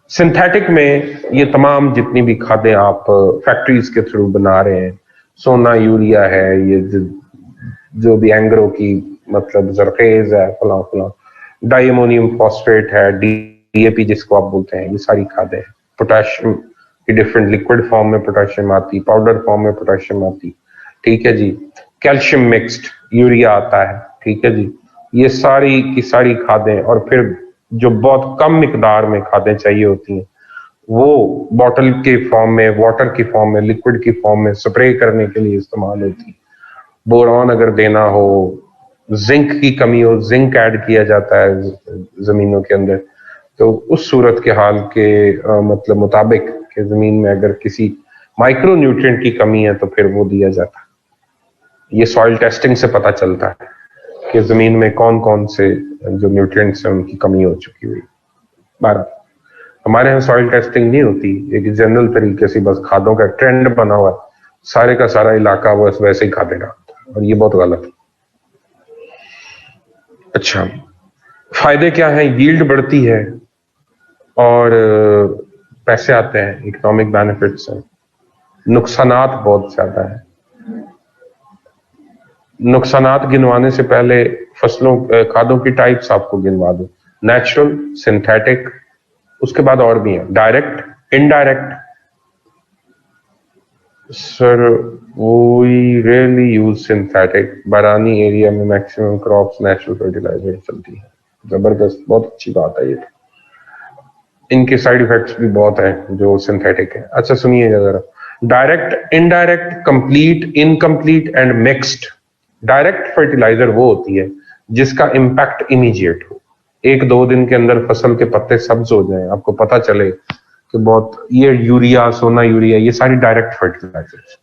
सिंथेटिक में ये तमाम जितनी भी खादें आप फैक्ट्रीज के थ्रू बना रहे हैं, सोना यूरिया है, ये जो भी एंग्रो की मतलब जरखेज है, फलां फलां, डाई अमोनियम फॉस्फेट है, डीएपी जिसको आप बोलते हैं, ये सारी खादें हैं। पोटेशियम की डिफरेंट लिक्विड फॉर्म में पोटेशियम आती, पाउडर फॉर्म में पोटेशियम आती। ठीक है जी। कैल्शियम मिक्स्ड यूरिया आता है। ठीक है जी। ये सारी की सारी खादें, और फिर जो बहुत कम मिकदार में खादें चाहिए होती हैं वो बॉटल के फॉर्म में, वाटर की फॉर्म में, लिक्विड की फॉर्म में स्प्रे करने के लिए इस्तेमाल होती है। बोरॉन अगर देना हो, जिंक की कमी हो, जिंक ऐड किया जाता है जमीनों के अंदर, तो उस सूरत के हाल के मतलब मुताबिक कि जमीन में अगर किसी माइक्रो न्यूट्रिएंट की कमी है तो फिर वो दिया जाता है। ये सॉइल टेस्टिंग से पता चलता है कि जमीन में कौन कौन से जो न्यूट्रिएंट्स हैं उनकी कमी हो चुकी हुई। बार हमारे यहाँ सॉइल टेस्टिंग नहीं होती, एक जनरल तरीके से बस खादों का ट्रेंड बना हुआ है, सारे का सारा इलाका बस वैसे ही खाते रहता है, और ये बहुत गलत है। अच्छा, फायदे क्या हैं? यील्ड बढ़ती है और पैसे आते हैं, इकोनॉमिक बेनिफिट्स हैं। नुकसानात बहुत ज्यादा है। नुकसानात गिनवाने से पहले फसलों खादों की टाइप्स आपको गिनवा दूं। नेचुरल, सिंथेटिक, उसके बाद और भी हैं, direct, indirect. Sir we really use synthetic. बारानी एरिया में मैक्सिमम क्रॉप्स नेचुरल फर्टिलाइजर चलती है। जबरदस्त, बहुत अच्छी बात है ये। इनके साइड इफेक्ट्स भी बहुत हैं जो सिंथेटिक है। अच्छा सुनिएगा जरा, direct, indirect, complete, incomplete and mixed. Direct fertilizer वो होती है जिसका इंपैक्ट इमीडिएट हो, 1-2 दिन के अंदर फसल के पत्ते सब्ज हो जाएं, आपको पता चले कि बहुत, ये यूरिया, सोना यूरिया, ये सारी डायरेक्ट फर्टिलाइजर्स।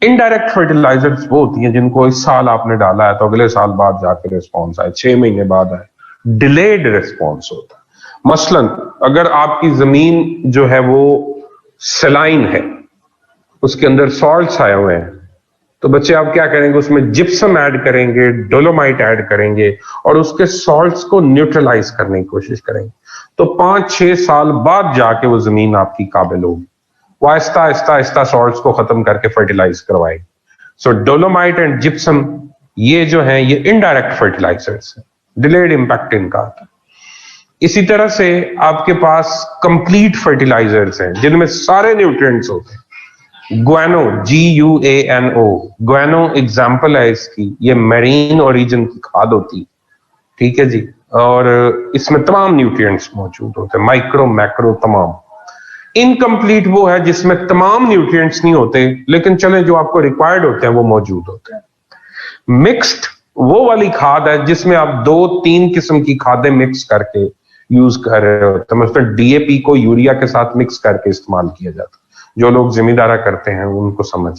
इनडायरेक्ट फर्टिलाइजर्स वो होती हैं जिनको इस साल आपने डाला है तो अगले साल बाद जाकर रिस्पॉन्स आए, 6 महीने बाद आए, डिलेड रिस्पॉन्स होता है। मसलन अगर आपकी जमीन जो है वो सलाइन है, उसके अंदर सॉल्ट्स आए हुए हैं, तो बच्चे आप क्या करेंगे, उसमें जिप्सम ऐड करेंगे, डोलोमाइट ऐड करेंगे और उसके सॉल्ट्स को न्यूट्रलाइज करने की कोशिश करेंगे, तो 5-6 साल बाद जाके वो जमीन आपकी काबिल होगी। वो आहिस्ता आहिस्ता आहिस्ता सॉल्ट्स को खत्म करके फर्टिलाइज करवाएगी। सो डोलोमाइट एंड जिप्सम ये जो है ये इनडायरेक्ट फर्टिलाइजर्स है, डिलेड इंपैक्ट इनका आता है। इसी तरह से आपके पास कंप्लीट फर्टिलाइजर्स हैं जिनमें सारे न्यूट्रिएंट्स होते हैं। ग्वेनो, GUANO, ग्वेनो एग्जाम्पल है इसकी, ये मैरीन ओरिजिन की खाद होती है, ठीक है जी, और इसमें तमाम न्यूट्रिएंट्स मौजूद होते हैं, माइक्रो मैक्रो तमाम। इनकम्प्लीट वो है जिसमें तमाम न्यूट्रिएंट्स नहीं होते, लेकिन चले जो आपको रिक्वायर्ड होते हैं वो मौजूद होते हैं। मिक्स्ड वो वाली खाद है जिसमें आप 2-3 किस्म की खादें मिक्स करके यूज कर रहे होते हैं, मतलब DAP को यूरिया के साथ मिक्स करके इस्तेमाल किया जाता है। जो लोग जिम्मेदारा करते हैं उनको समझ,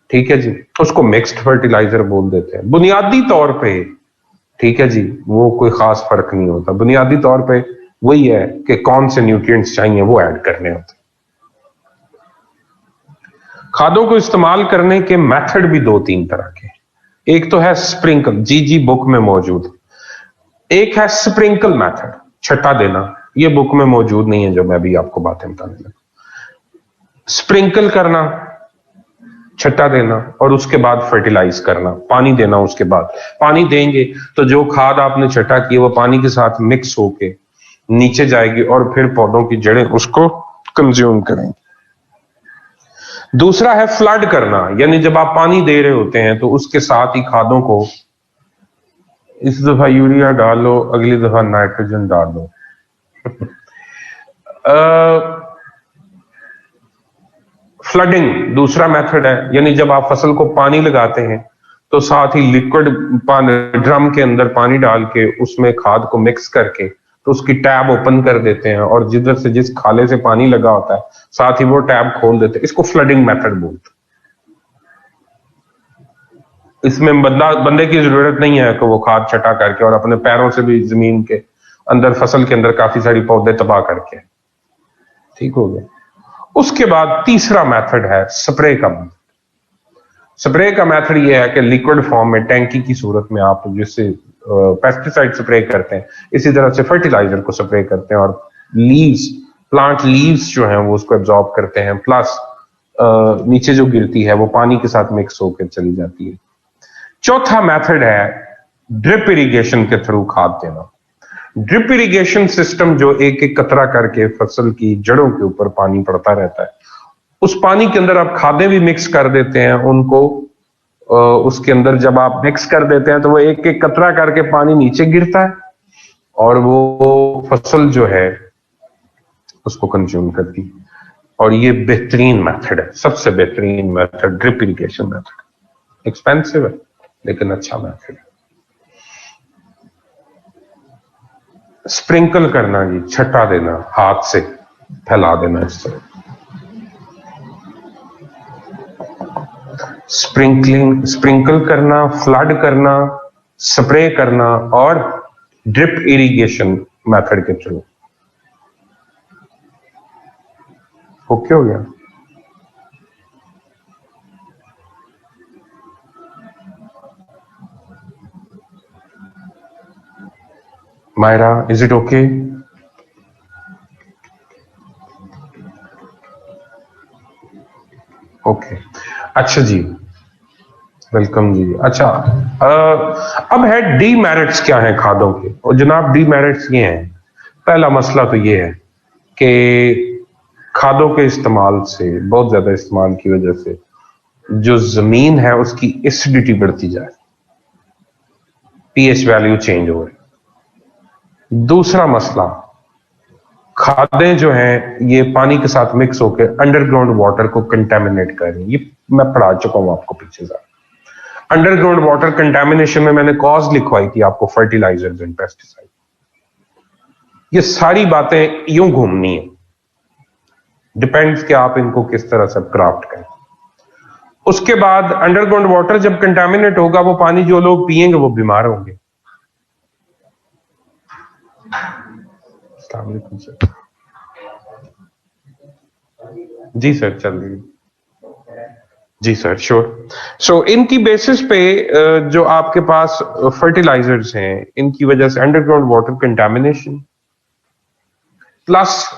ठीक है जी, उसको मिक्स्ड फर्टिलाइजर बोल देते हैं बुनियादी तौर पे, ठीक है जी, वो कोई खास फर्क नहीं होता, बुनियादी तौर पे वही है कि कौन से न्यूट्रिएंट्स चाहिए वो ऐड करने होते हैं। खादों को इस्तेमाल करने के मेथड भी 2-3 तरह के, एक तो है स्प्रिंकल, जी बुक में मौजूद, एक है स्प्रिंकल मेथड, छट्टा देना, ये बुक में मौजूद नहीं है जो मैं भी आपको बातें बताने लगा। स्प्रिंकल करना, छट्टा देना और उसके बाद फर्टिलाइज करना, पानी देना, उसके बाद पानी देंगे तो जो खाद आपने छट्टा की वो पानी के साथ मिक्स होके नीचे जाएगी और फिर पौधों की जड़ें उसको कंज्यूम करेंगी। दूसरा है फ्लड करना, यानी जब आप पानी दे रहे होते हैं तो उसके साथ ही खादों को, इस दफा यूरिया डालो, अगली दफा नाइट्रोजन डालो। फ्लडिंग दूसरा मेथड है, यानी जब आप फसल को पानी लगाते हैं तो साथ ही लिक्विड ड्रम के अंदर पानी डाल के उसमें खाद को मिक्स करके तो उसकी टैब ओपन कर देते हैं और जिधर से जिस खाले से पानी लगा होता है साथ ही वो टैब खोल देते हैं, इसको फ्लडिंग मेथड बोलते हैं। इसमें बंदे की जरूरत नहीं है कि वो खाद छटा करके और अपने पैरों से भी जमीन के अंदर, फसल के अंदर काफी सारी पौधे तबाह करके, ठीक हो गया। उसके बाद तीसरा मेथड है स्प्रे का मेथड। स्प्रे का मेथड यह है कि लिक्विड फॉर्म में टैंकी की सूरत में आप जिससे पेस्टिसाइड स्प्रे करते हैं इसी तरह से फर्टिलाइजर को स्प्रे करते हैं और लीव्स, प्लांट लीव्स जो हैं वो उसको एब्जॉर्ब करते हैं, प्लस नीचे जो गिरती है वो पानी के साथ मिक्स होकर चली जाती है। चौथा मेथड है ड्रिप इरिगेशन के थ्रू खाद देना। ड्रिप इरिगेशन सिस्टम जो एक एक कतरा करके फसल की जड़ों के ऊपर पानी पड़ता रहता है, उस पानी के अंदर आप खादें भी मिक्स कर देते हैं, उनको उसके अंदर जब आप मिक्स कर देते हैं तो वो एक एक कतरा करके पानी नीचे गिरता है और वो फसल जो है उसको कंज्यूम करती है। और ये बेहतरीन मेथड है, सबसे बेहतरीन method drip irrigation method. Expensive है लेकिन अच्छा मेथड है। स्प्रिंकल करना जी, छट्टा देना, हाथ से फैला देना इस तरह। स्प्रिंकल करना, फ्लड करना, स्प्रे करना और ड्रिप इरिगेशन मेथड के थ्रू। ओके हो गया। Maira, is it okay? Okay, अच्छा जी, वेलकम जी। अच्छा, अब है डीमेरिट्स क्या है खादों के। और जनाब डीमेरिट्स ये हैं, पहला मसला तो ये है कि खादों के इस्तेमाल से, बहुत ज्यादा इस्तेमाल की वजह से जो जमीन है उसकी एसिडिटी बढ़ती जाए, पीएच वैल्यू चेंज हो रही। दूसरा मसला खादें जो हैं ये पानी के साथ मिक्स होकर अंडरग्राउंड वाटर को कंटेमिनेट कर रही हैं। ये मैं पढ़ा चुका हूं आपको पीछे से। अंडरग्राउंड वाटर कंटेमिनेशन में मैंने कॉज लिखवाई थी आपको, फर्टिलाइजर्स एंड पेस्टिसाइड। ये सारी बातें यूं घूमनी है, डिपेंड्स कि आप इनको किस तरह से क्राफ्ट करें। उसके बाद अंडरग्राउंड वाटर जब कंटेमिनेट होगा, वो पानी जो लोग पिएंगे वो बीमार होंगे। अस्सलाम वालेकुम सर। जी सर, चल रही। जी सर, श्योर। सो इनकी बेसिस पे जो आपके पास फर्टिलाइजर्स हैं, इनकी वजह से अंडरग्राउंड वाटर कंटेमिनेशन, प्लस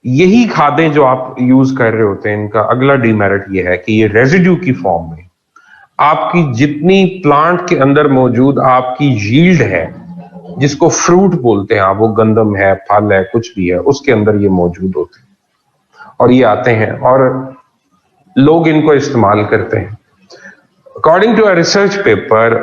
यही खादें जो आप यूज कर रहे होते हैं, इनका अगला डीमेरिट ये है कि ये रेजिड्यू की फॉर्म में आपकी जितनी प्लांट के अंदर मौजूद आपकी यील्ड है, जिसको फ्रूट बोलते हैं आप, वो गंदम है, फल है, कुछ भी है, उसके अंदर ये मौजूद होते हैं और ये आते हैं और लोग इनको इस्तेमाल करते हैं। According to a research paper,